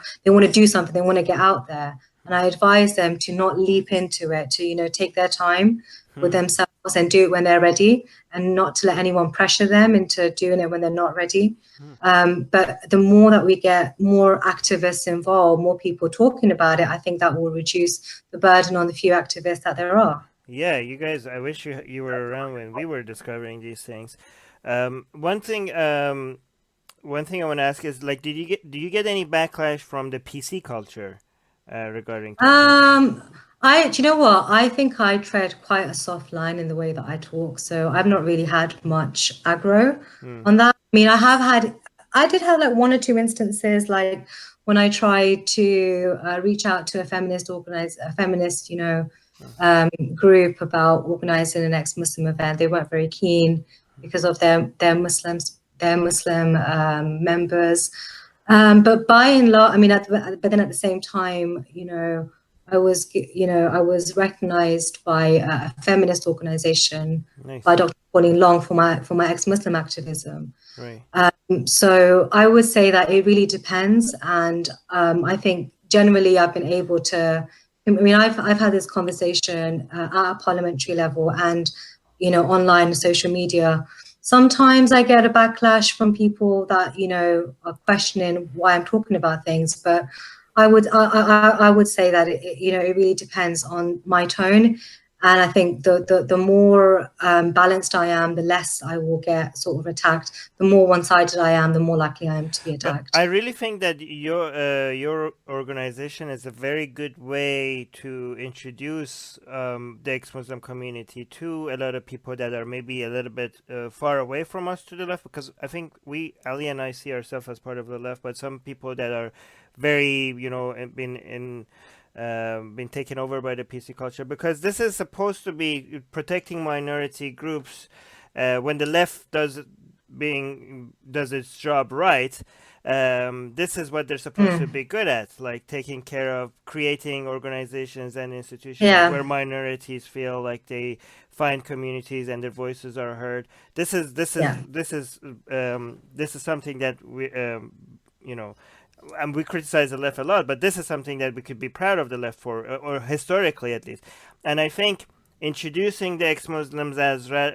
do something, they want to get out there. And I advise them to not leap into it, to, take their time with themselves and do it when they're ready, and not to let anyone pressure them into doing it when they're not ready. But the more that we get more activists involved, more people talking about it, I think that will reduce the burden on the few activists that there are. Yeah, you guys, I wish you were around when we were discovering these things. One thing I want to ask is, like, do you get any backlash from the PC culture regarding? Do you know what? I think I tread quite a soft line in the way that I talk, so I've not really had much aggro on that. I mean, I did have like one or two instances, like when I tried to reach out to a feminist group about organizing an ex-Muslim event. They weren't very keen because of their Muslim members. But by and large, I mean, but then at the same time, I was recognized by a feminist organization, nice, by Dr. Pauline Long for my ex-Muslim activism. Right. So I would say that it really depends, and I think generally I've been able to. I mean, I've had this conversation at a parliamentary level and, online and social media. Sometimes I get a backlash from people that, are questioning why I'm talking about things, but I would say that it really depends on my tone. And I think the more balanced I am, the less I will get sort of attacked. The more one-sided I am, the more likely I am to be attacked. But I really think that your organization is a very good way to introduce the ex-Muslim community to a lot of people that are maybe a little bit far away from us to the left, because I think Ali and I see ourselves as part of the left, but some people that are very, been taken over by the PC culture, because this is supposed to be protecting minority groups. When the left does its job right, this is what they're supposed to be good at, like taking care of creating organizations and institutions where minorities feel like they find communities and their voices are heard. This is something that we and we criticize the left a lot, but this is something that we could be proud of the left for, or historically at least. And I think introducing the ex-Muslims as one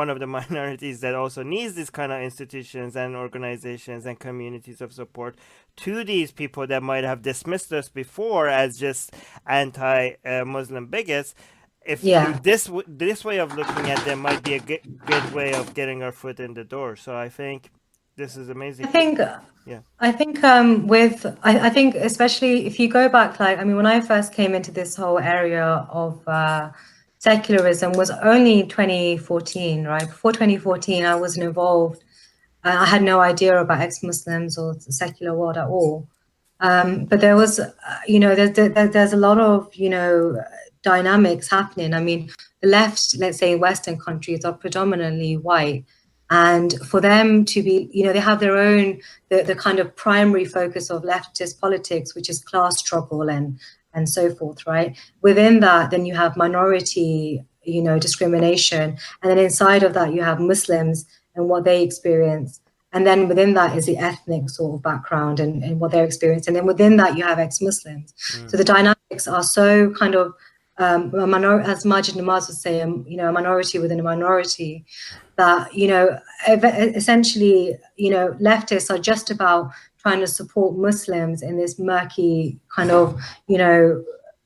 of the minorities that also needs these kind of institutions and organizations and communities of support to these people that might have dismissed us before as just anti-Muslim bigots. If this way of looking at them might be a good way of getting our foot in the door. So I think this is amazing. I think especially if you go back, like, I mean, when I first came into this whole area of secularism was only 2014, right? Before 2014, I wasn't involved. I had no idea about ex-Muslims or the secular world at all. But there was, there's a lot of, dynamics happening. I mean, the left, let's say in Western countries, are predominantly white. And for them to be, they have their own, the kind of primary focus of leftist politics, which is class struggle and so forth, right? Within that, then you have minority, discrimination. And then inside of that, you have Muslims and what they experience. And then within that is the ethnic sort of background and what they're experiencing. And then within that, you have ex-Muslims. So the dynamics are so kind of, as Majid Namaz would say, a minority within a minority, that, essentially, leftists are just about trying to support Muslims in this murky kind of,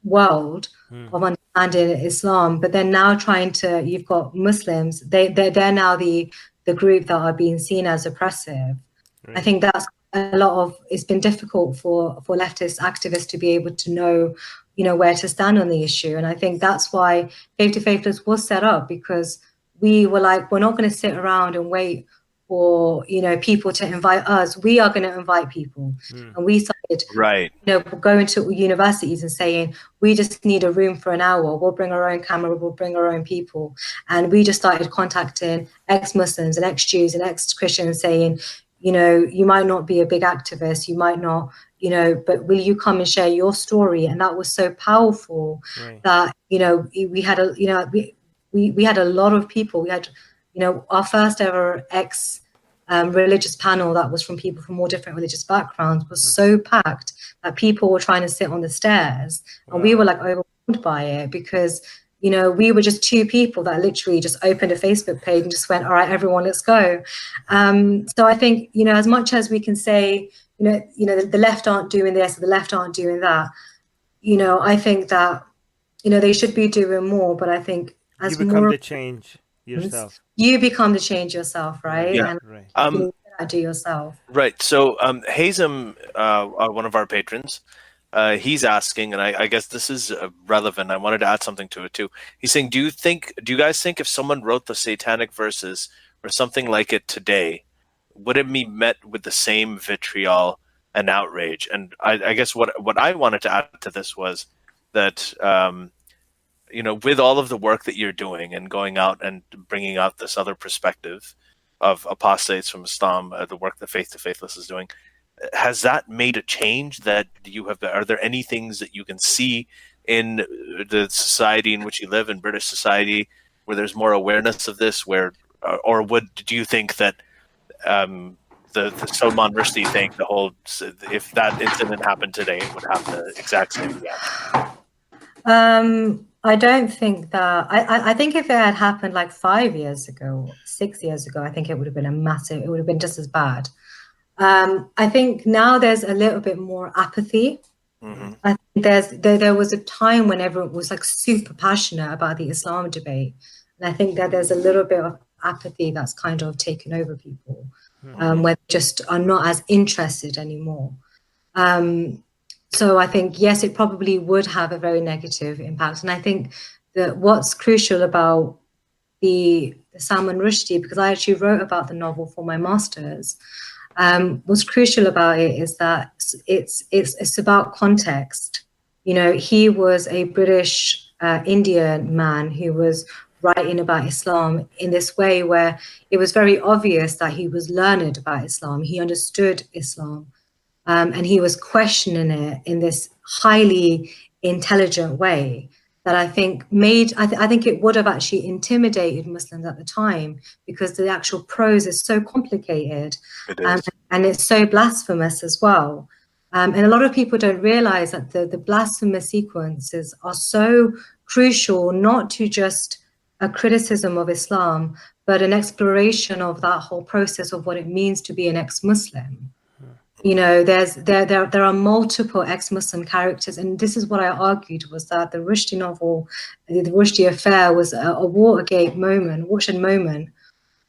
world of understanding Islam. But then now you've got Muslims, they're now the group that are being seen as oppressive. Right. I think that's it's been difficult for leftist activists to be able to know, where to stand on the issue. And I think that's why Faith to Faithless was set up, because we were like, we're not going to sit around and wait for, people to invite us. We are going to invite people. And we started, going to universities and saying, we just need a room for an hour. We'll bring our own camera, we'll bring our own people. And we just started contacting ex-Muslims and ex-Jews and ex-Christians saying, you might not be a big activist, you might not, but will you come and share your story? And that was so powerful that, we had we had a lot of people. We had, our first ever religious panel that was from people from all different religious backgrounds was so packed that people were trying to sit on the stairs. And we were like overwhelmed by it, because, we were just two people that literally just opened a Facebook page and just went, all right, everyone, let's go. So I think, as much as we can say, the left aren't doing this or the left aren't doing that, I think that, they should be doing more. But I think as you become the change yourself. You become the change yourself, right? Yeah. And do yourself. Right. So Hazem, one of our patrons, he's asking, and I guess this is relevant. I wanted to add something to it too. He's saying, do you guys think if someone wrote the satanic verses or something like it today, would it be met with the same vitriol and outrage? And I guess what I wanted to add to this was that, with all of the work that you're doing and going out and bringing out this other perspective of apostates from Islam, the work that Faith to Faithless is doing, has that made a change that you have? Are there any things that you can see in the society in which you live, in British society, where there's more awareness of this, do you think that the Salman Rushdie thing, if that incident happened today, it would have the exact same reaction? I don't think that. I think if it had happened like 5 years ago, 6 years ago, I think it would have been it would have been just as bad. I think now there's a little bit more apathy. I think there was a time when everyone was like super passionate about the Islam debate. And I think that there's a little bit of apathy that's kind of taken over people, where they just are not as interested anymore. So I think, yes, it probably would have a very negative impact. And I think that what's crucial about the Salman Rushdie, because I actually wrote about the novel for my master's, what's crucial about it is that it's about context. He was a British Indian man who was writing about Islam in this way where it was very obvious that he was learned about Islam. He understood Islam. And he was questioning it in this highly intelligent way that I think I think it would have actually intimidated Muslims at the time, because the actual prose is so complicated. It is. And it's so blasphemous as well. And a lot of people don't realize that the blasphemous sequences are so crucial, not to just a criticism of Islam, but an exploration of that whole process of what it means to be an ex-Muslim. There are multiple ex-Muslim characters, and this is what I argued, was that the Rushdie novel, the Rushdie affair, was a watershed moment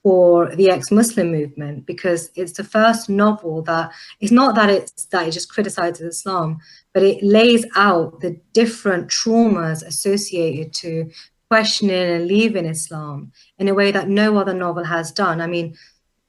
for the ex-Muslim movement, because it's the first novel that it's not that it just criticizes Islam, but it lays out the different traumas associated to questioning and leaving Islam in a way that no other novel has done. I mean,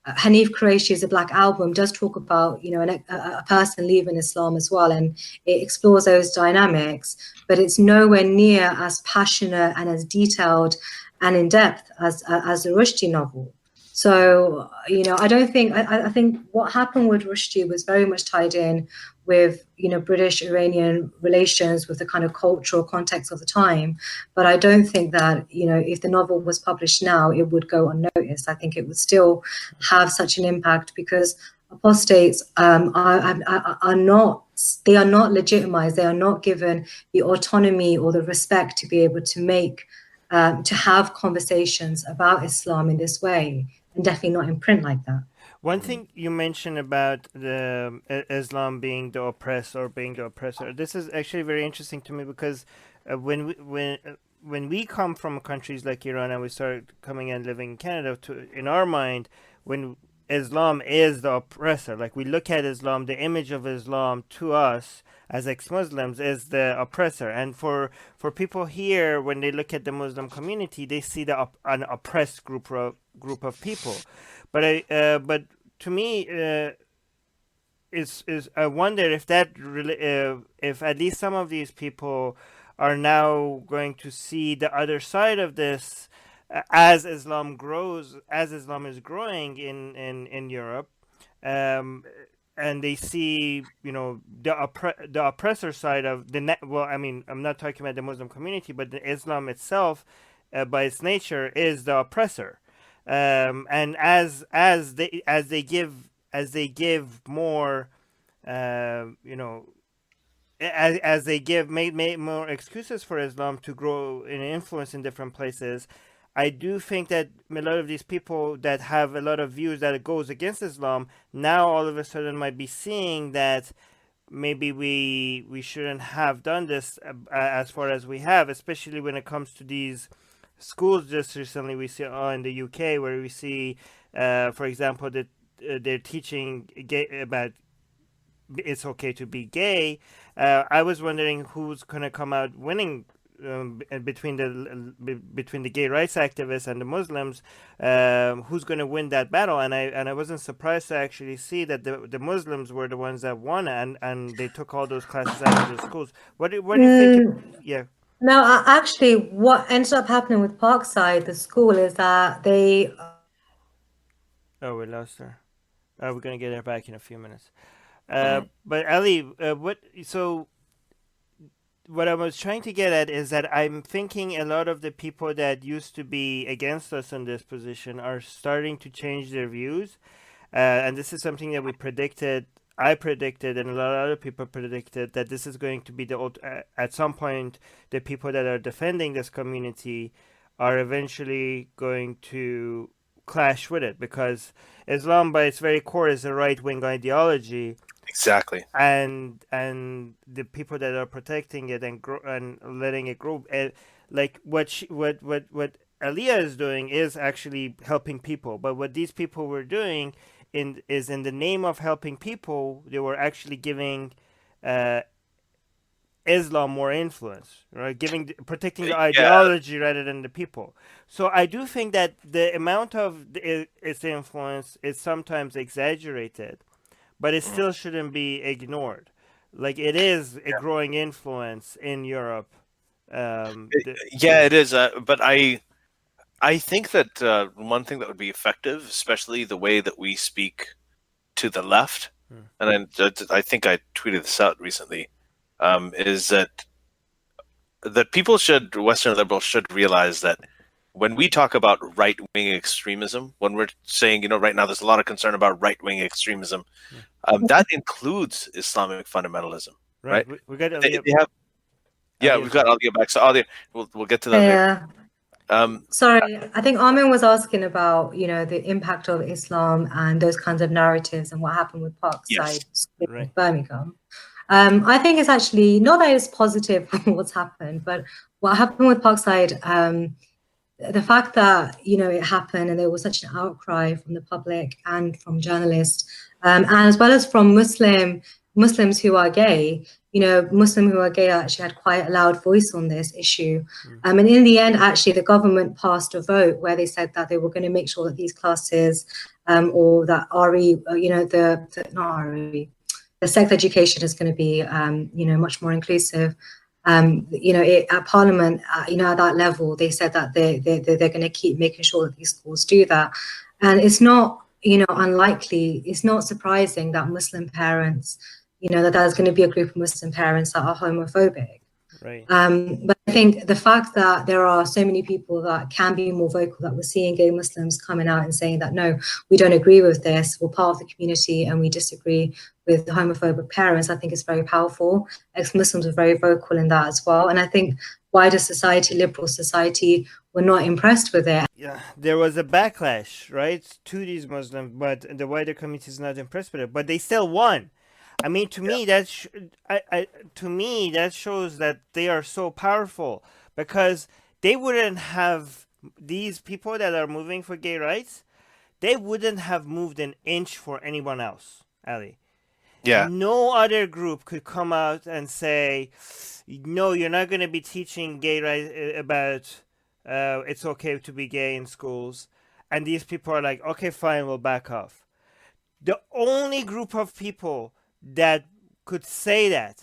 Hanif Qureshi's A Black Album does talk about, you know, a person leaving Islam as well, and it explores those dynamics, but it's nowhere near as passionate and as detailed and in depth as the Rushdie novel. So, you know, I don't think, I think what happened with Rushdie was very much tied in with, you know, British-Iranian relations, with the kind of cultural context of the time. But I don't think that, you know, if the novel was published now, it would go unnoticed. I think it would still have such an impact, because apostates are not, they are not legitimized. They are not given the autonomy or the respect to be able to make, to have conversations about Islam in this way, and definitely not in print like that. One thing you mentioned about the Islam being the oppressed or being the oppressor, this is actually very interesting to me, because when we come from countries like Iran and we start coming and living in Canada, in our mind, when Islam is the oppressor, like we look at Islam, the image of Islam to us as ex-Muslims is the oppressor, and for people here, when they look at the Muslim community, they see an oppressed group of people. But but to me, I wonder if that if at least some of these people are now going to see the other side of this as Islam grows, as Islam is growing in Europe, and they see, you know, the oppressor side of the well, I mean, I'm not talking about the Muslim community, but the Islam itself, by its nature, is the oppressor. And as they give more, you know, as they make more excuses for Islam to grow in influence in different places, I do think that a lot of these people that have a lot of views that it goes against Islam now all of a sudden might be seeing that maybe we shouldn't have done this as far as we have, especially when it comes to these schools. Just recently we see in the UK, where we see, for example, that they're teaching about it's okay to be gay. I was wondering who's going to come out winning between the gay rights activists and the Muslims, who's going to win that battle. And I wasn't surprised to actually see that the Muslims were the ones that won, and they took all those classes out of the schools. What do you think? Yeah. No, actually, what ended up happening with Parkside, the school, is that they... Oh, we lost her. We're going to get her back in a few minutes. But Ali, what I was trying to get at is that I'm thinking a lot of the people that used to be against us in this position are starting to change their views. And this is something that I predicted, and a lot of other people predicted, that this is going to be at some point, the people that are defending this community are eventually going to clash with it, because Islam by its very core is a right-wing ideology. Exactly. And the people that are protecting it and letting it grow, like what Aliyah is doing is actually helping people. But what these people were doing is in the name of helping people, they were actually giving Islam more influence, right? Protecting the ideology rather than the people. So I do think that the amount of its influence is sometimes exaggerated, but it still shouldn't be ignored. Like, it is a growing influence in Europe. It is. But I think that one thing that would be effective, especially the way that we speak to the left, and I think I tweeted this out recently, is that Western liberals should realize that when we talk about right-wing extremism, when we're saying, right now there's a lot of concern about right-wing extremism, that includes Islamic fundamentalism, right? We got Aliyah. We've got Aliyah back. So Aliyah, we'll get to that later. Sorry, I think Armin was asking about, the impact of Islam and those kinds of narratives and what happened with Parkside in Birmingham. I think it's actually not that it's positive what's happened, but what happened with Parkside, the fact that, it happened and there was such an outcry from the public and from journalists, and as well as from Muslims who are gay, Muslim who are gay actually had quite a loud voice on this issue. And in the end, actually, the government passed a vote where they said that they were going to make sure that these classes or that RE, not RE, the sex education is going to be, much more inclusive. At Parliament, at that level, they said that they're going to keep making sure that these schools do that. And it's not, unlikely, it's not surprising that Muslim parents, that there's going to be a group of Muslim parents that are homophobic. Right. But I think the fact that there are so many people that can be more vocal, that we're seeing gay Muslims coming out and saying that, no, we don't agree with this, we're part of the community and we disagree with the homophobic parents, I think is very powerful. Ex-Muslims are very vocal in that as well. And I think wider society, liberal society, were not impressed with it. Yeah, there was a backlash, right, to these Muslims, but the wider community is not impressed with it. But they still won. I mean, to me, that shows that they are so powerful, because they wouldn't have, these people that are moving for gay rights, they wouldn't have moved an inch for anyone else, Ali. Yeah. No other group could come out and say, no, you're not going to be teaching gay rights about it's okay to be gay in schools. And these people are like, okay, fine, we'll back off. The only group of people that could say that,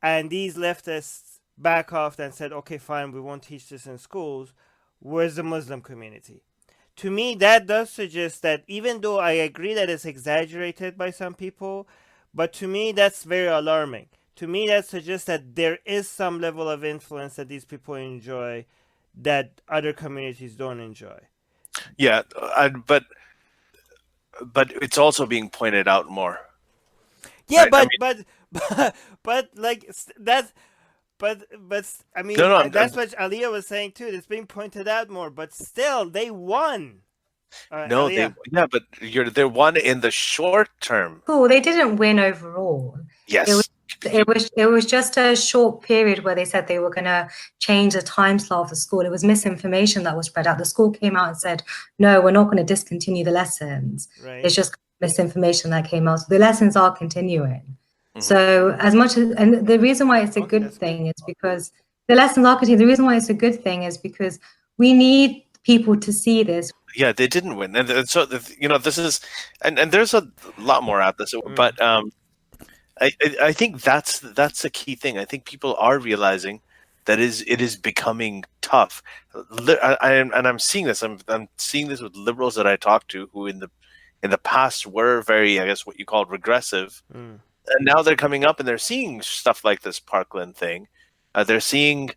and these leftists back off and said, okay, fine, we won't teach this in schools, was the Muslim community. To me, that does suggest that, even though I agree that it's exaggerated by some people, but to me, that's very alarming. To me, that suggests that there is some level of influence that these people enjoy that other communities don't enjoy. Yeah, but it's also being pointed out more. Yeah, right? but like that's, but I mean, that's what Aliyah was saying too. It's being pointed out more, but still, they won. No, but they're won in the short term. Cool, they didn't win overall. Yes. It was just a short period where they said they were going to change the time slot of the school. It was misinformation that was spread out. The school came out and said, no, we're not going to discontinue the lessons. Right. It's just misinformation that came out. So the lessons are continuing. Mm-hmm. So as much as, and the reason why it's a good thing is because the lessons are continuing. The reason why it's a good thing is because we need people to see this. Yeah, they didn't win. And so, this is, and there's a lot more at this, but I think that's a key thing. I think people are realizing that it is becoming tough. I'm seeing this. I'm seeing this with liberals that I talk to who in the past were very, I guess, what you call regressive, and now they're coming up and they're seeing stuff like this Parkland thing. They're seeing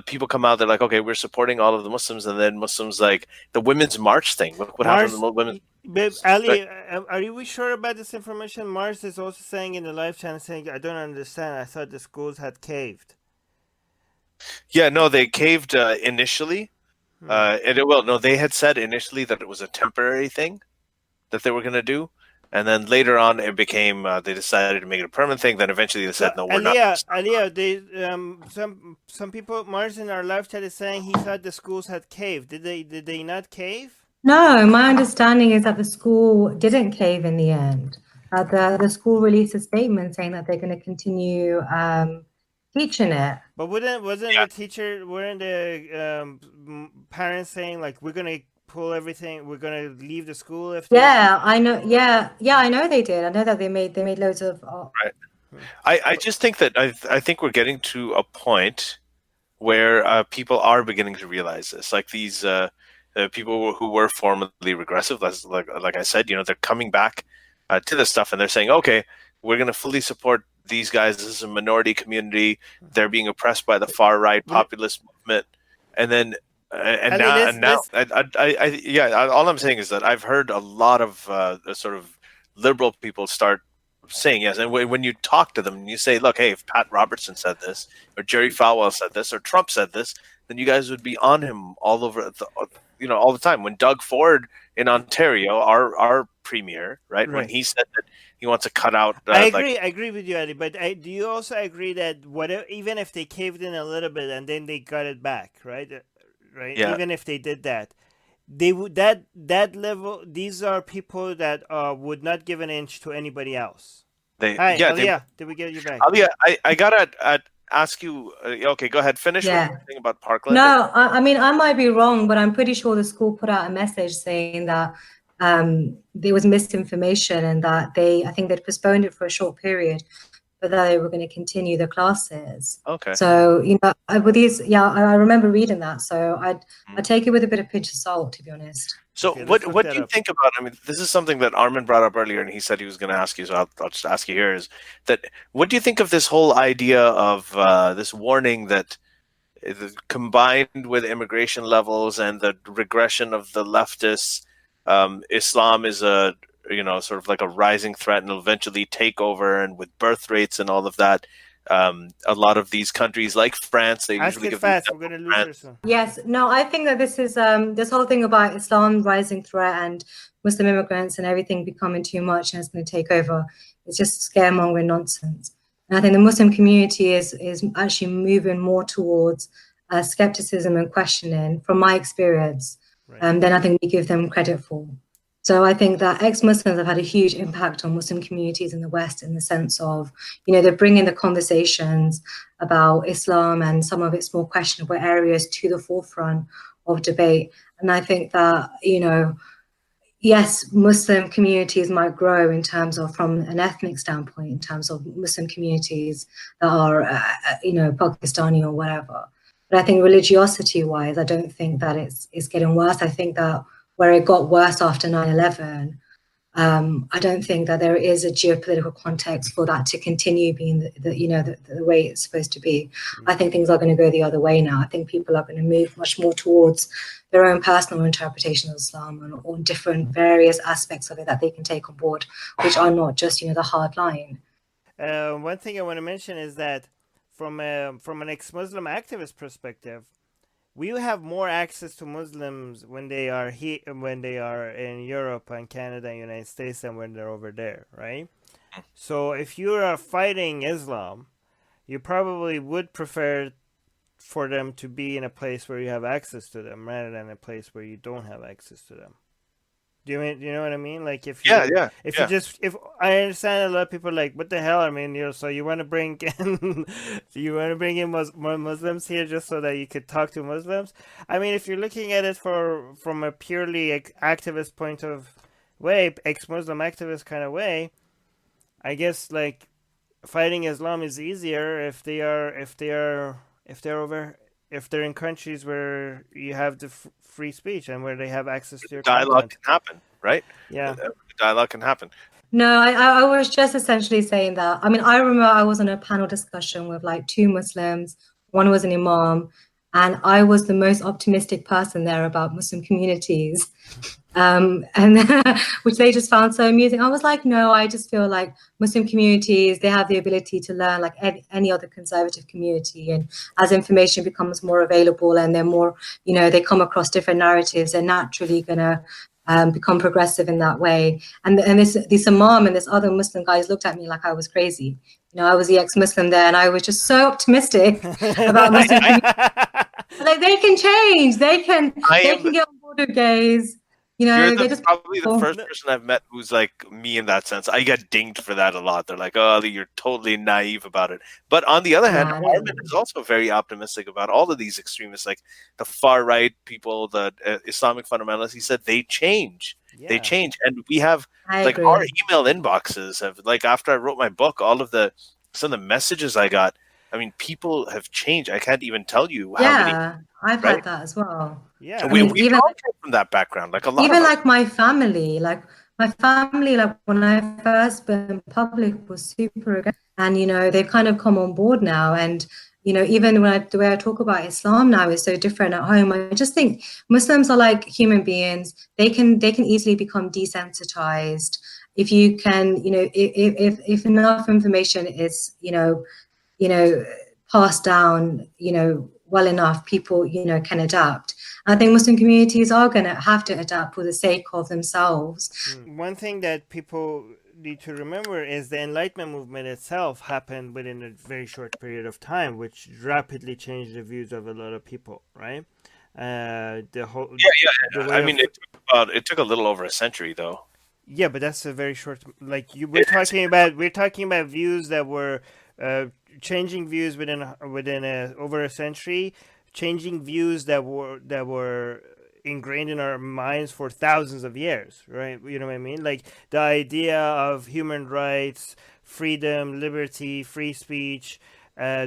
people come out. They're like, okay, we're supporting all of the Muslims, and then Muslims like the Women's March thing. Look what happened to the women. Babe, Ali, are you sure about this information? Mars is also saying in the live channel, saying, I don't understand. I thought the schools had caved. Yeah, no, they caved initially. They had said initially that it was a temporary thing that they were going to do. And then later on, it became, they decided to make it a permanent thing. Then eventually they said, no, we're not. Aliyah, some people, Mars in our live chat is saying he thought the schools had caved. Did they not cave? No, my understanding is that the school didn't cave in the end. The school released a statement saying that they're going to continue teaching it. But weren't the parents saying, like, we're going to pull everything, we're going to leave the school? I know. Yeah, I know they did. I know that they made loads of... Right. I just think that I think we're getting to a point where people are beginning to realize this. Like these... people who were formerly regressive, like I said, they're coming back to this stuff and they're saying, okay, we're going to fully support these guys. This is a minority community. They're being oppressed by the far right populist movement. And then, all I'm saying is that I've heard a lot of sort of liberal people start saying yes. And when you talk to them and you say, look, hey, if Pat Robertson said this, or Jerry Falwell said this, or Trump said this, then you guys would be on him all over all the time. When Doug Ford in Ontario, our premier, right, when he said that he wants to cut out... I agree with you, Ali, but do you also agree that even if they caved in a little bit and then they got it back, right? Yeah. Even if they did that, they would that level, these are people that would not give an inch to anybody else. Hi, Aliyah. Did we get you back? Aliyah, I gotta ask you. Okay, go ahead. Finish what you were saying about Parkland. No, I mean, I might be wrong, but I'm pretty sure the school put out a message saying that there was misinformation and that I think they'd postponed it for a short period, but that they were going to continue the classes. Okay. So, with these, I remember reading that. So I take it with a bit of pinch of salt, to be honest. So what do you think about, I mean, this is something that Armin brought up earlier and he said he was going to ask you, so I'll just ask you here, is that what do you think of this whole idea of this warning that combined with immigration levels and the regression of the leftists, Islam is sort of like a rising threat and will eventually take over, and with birth rates and all of that, a lot of these countries like France, they usually give fast. We're going to lose yourself. Yes, no, I think that this is this whole thing about Islam rising threat and Muslim immigrants and everything becoming too much and it's going to take over. It's just scaremongering nonsense. And I think the Muslim community is actually moving more towards skepticism and questioning, from my experience, than I think we give them credit for. So I think that ex-Muslims have had a huge impact on Muslim communities in the West, in the sense of, they're bringing the conversations about Islam and some of its more questionable areas to the forefront of debate. And I think that, yes, Muslim communities might grow in terms of, from an ethnic standpoint, in terms of Muslim communities that are, Pakistani or whatever. But I think religiosity-wise, I don't think that it's getting worse. I think that where it got worse after 9/11, I don't think that there is a geopolitical context for that to continue being the way it's supposed to be. I think things are going to go the other way now. I think people are going to move much more towards their own personal interpretation of Islam and on different various aspects of it that they can take on board, which are not just the hard line. One thing I want to mention is that from an ex-Muslim activist perspective, we have more access to Muslims when they are in Europe and Canada and United States than when they're over there, right? So if you are fighting Islam, you probably would prefer for them to be in a place where you have access to them rather than a place where you don't have access to them. Do you know what I mean? Like if I understand a lot of people are like, what the hell? I mean, so you want to bring in more Muslims here just so that you could talk to Muslims? I mean, if you're looking at it from a purely activist point of way, ex-Muslim activist kind of way, I guess like fighting Islam is easier if they're in countries where you have the free speech and where they have access to your dialogue content. can happen, right? Yeah, dialogue can happen. No, I was just essentially saying that. I mean, I remember I was on a panel discussion with like 2 Muslims. One was an imam, and I was the most optimistic person there about Muslim communities, and which they just found so amusing. I was like, no, I just feel like Muslim communities, they have the ability to learn like any other conservative community, and as information becomes more available and they're more, they come across different narratives, they're naturally gonna become progressive in that way. And this imam and this other Muslim guys looked at me like I was crazy. I was the ex-Muslim there, and I was just so optimistic about Muslim communities. Like they can change, they can get on board with gays. You're probably the first person I've met who's like me in that sense. I get dinged for that a lot. They're like, "Oh, you're totally naive about it." But on the other hand, Armin is also very optimistic about all of these extremists, like the far right people, the Islamic fundamentalists. He said they change. Yeah. They change, and we have our email inboxes have, like, after I wrote my book, some of the messages I got. I mean, people have changed. I can't even tell you how many. Yeah, I've had that as well. Yeah, we even all came from that background. Like a lot. Even like my family, like when I first went public was super against, and they've kind of come on board now. And even the way I talk about Islam now is so different at home. I just think Muslims are like human beings. They can easily become desensitized if you can, if enough information is passed down, well enough, people, can adapt. I think Muslim communities are going to have to adapt for the sake of themselves. One thing that people need to remember is the Enlightenment movement itself happened within a very short period of time, which rapidly changed the views of a lot of people, right? I mean, it took a little over a century, though. Yeah, but that's a very short. Like we're talking about views that were changing views within over a century, changing views that were ingrained in our minds for thousands of years, right? You know what I mean? Like the idea of human rights, freedom, liberty, free speech,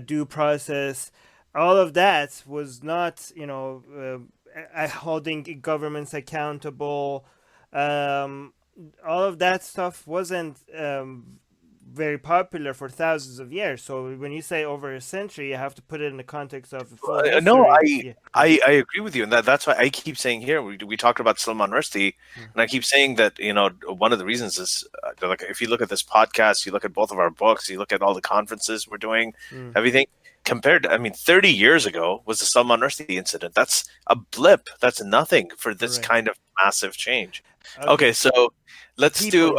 due process, all of that was not, holding governments accountable. All of that stuff wasn't very popular for thousands of years. So when you say over a century, you have to put it in the context of the full history. No, I agree with you, and that's why I keep saying here we talked about Salman Rushdie, and I keep saying that one of the reasons is like if you look at this podcast, you look at both of our books, you look at all the conferences we're doing, everything compared to 30 years ago was the Salman Rushdie incident. That's a blip. That's nothing for this kind of massive change. Okay, so let's do.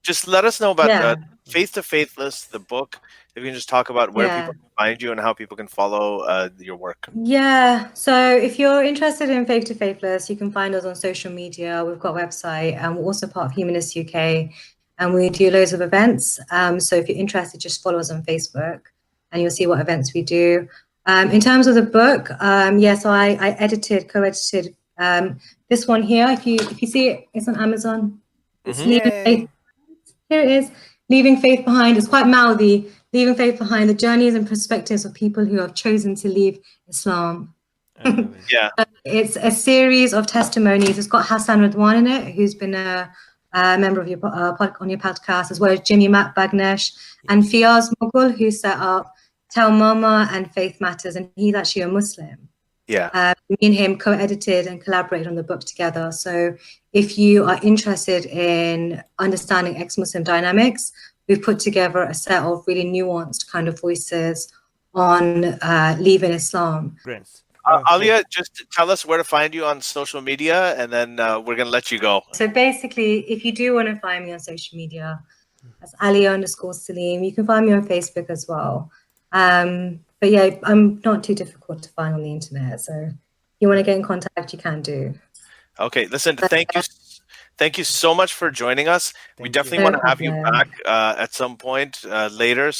Just let us know about Faith to Faithless, the book. If you can just talk about where people can find you and how people can follow your work. Yeah. So if you're interested in Faith to Faithless, you can find us on social media. We've got a website, and we're also part of Humanists UK, and we do loads of events. So if you're interested, just follow us on Facebook, and you'll see what events we do. In terms of the book, so I co-edited this one here. If you see it, it's on Amazon. It's Here it is, Leaving Faith Behind. It's quite mouthy. Leaving Faith Behind, the journeys and perspectives of people who have chosen to leave Islam. It's a series of testimonies. It's got Hassan Radwan in it, who's been a member of your on your podcast, as well as Jimmy Bagnesh and Fiaz Mughal, who set up Tell Mama and Faith Matters, and he's actually a Muslim. Me and him co-edited and collaborated on the book together. So if you are interested in understanding ex-Muslim dynamics, we've put together a set of really nuanced kind of voices on leaving Islam. Alia, just tell us where to find you on social media, and then we're going to let you go. So basically, if you do want to find me on social media, that's Aliyah_Saleem. You can find me on Facebook as well. But yeah, I'm not too difficult to find on the internet. So if you want to get in contact, you can do. Okay, listen, thank you so much for joining us. We definitely want to have you back at some point later.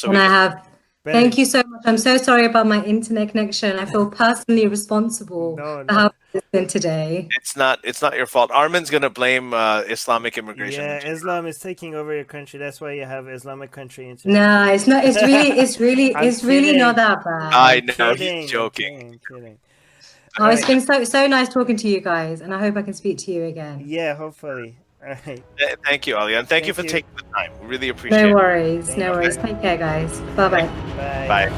Thank you so much. I'm so sorry about my internet connection. I feel personally responsible for how it's been today. It's not your fault. Armin's gonna blame Islamic immigration. Yeah, Islam is taking over your country. That's why you have Islamic country. No, it's not. It's really not that bad. I know, he's joking. Kidding. Oh, it's been so nice talking to you guys, and I hope I can speak to you again. Yeah, hopefully. All right. Thank you, Alia, and thank you for taking the time. We really appreciate it. No worries. Take care, guys. Bye-bye. Bye.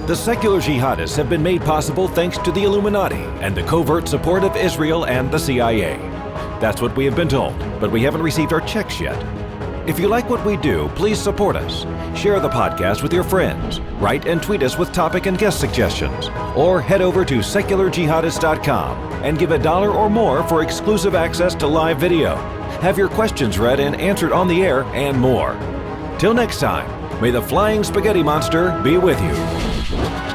The secular jihadists have been made possible thanks to the Illuminati and the covert support of Israel and the CIA. That's what we have been told, but we haven't received our checks yet. If you like what we do, please support us. Share the podcast with your friends. Write and tweet us with topic and guest suggestions. Or head over to secularjihadist.com and give $1 or more for exclusive access to live video. Have your questions read and answered on the air, and more. Till next time, may the flying spaghetti monster be with you.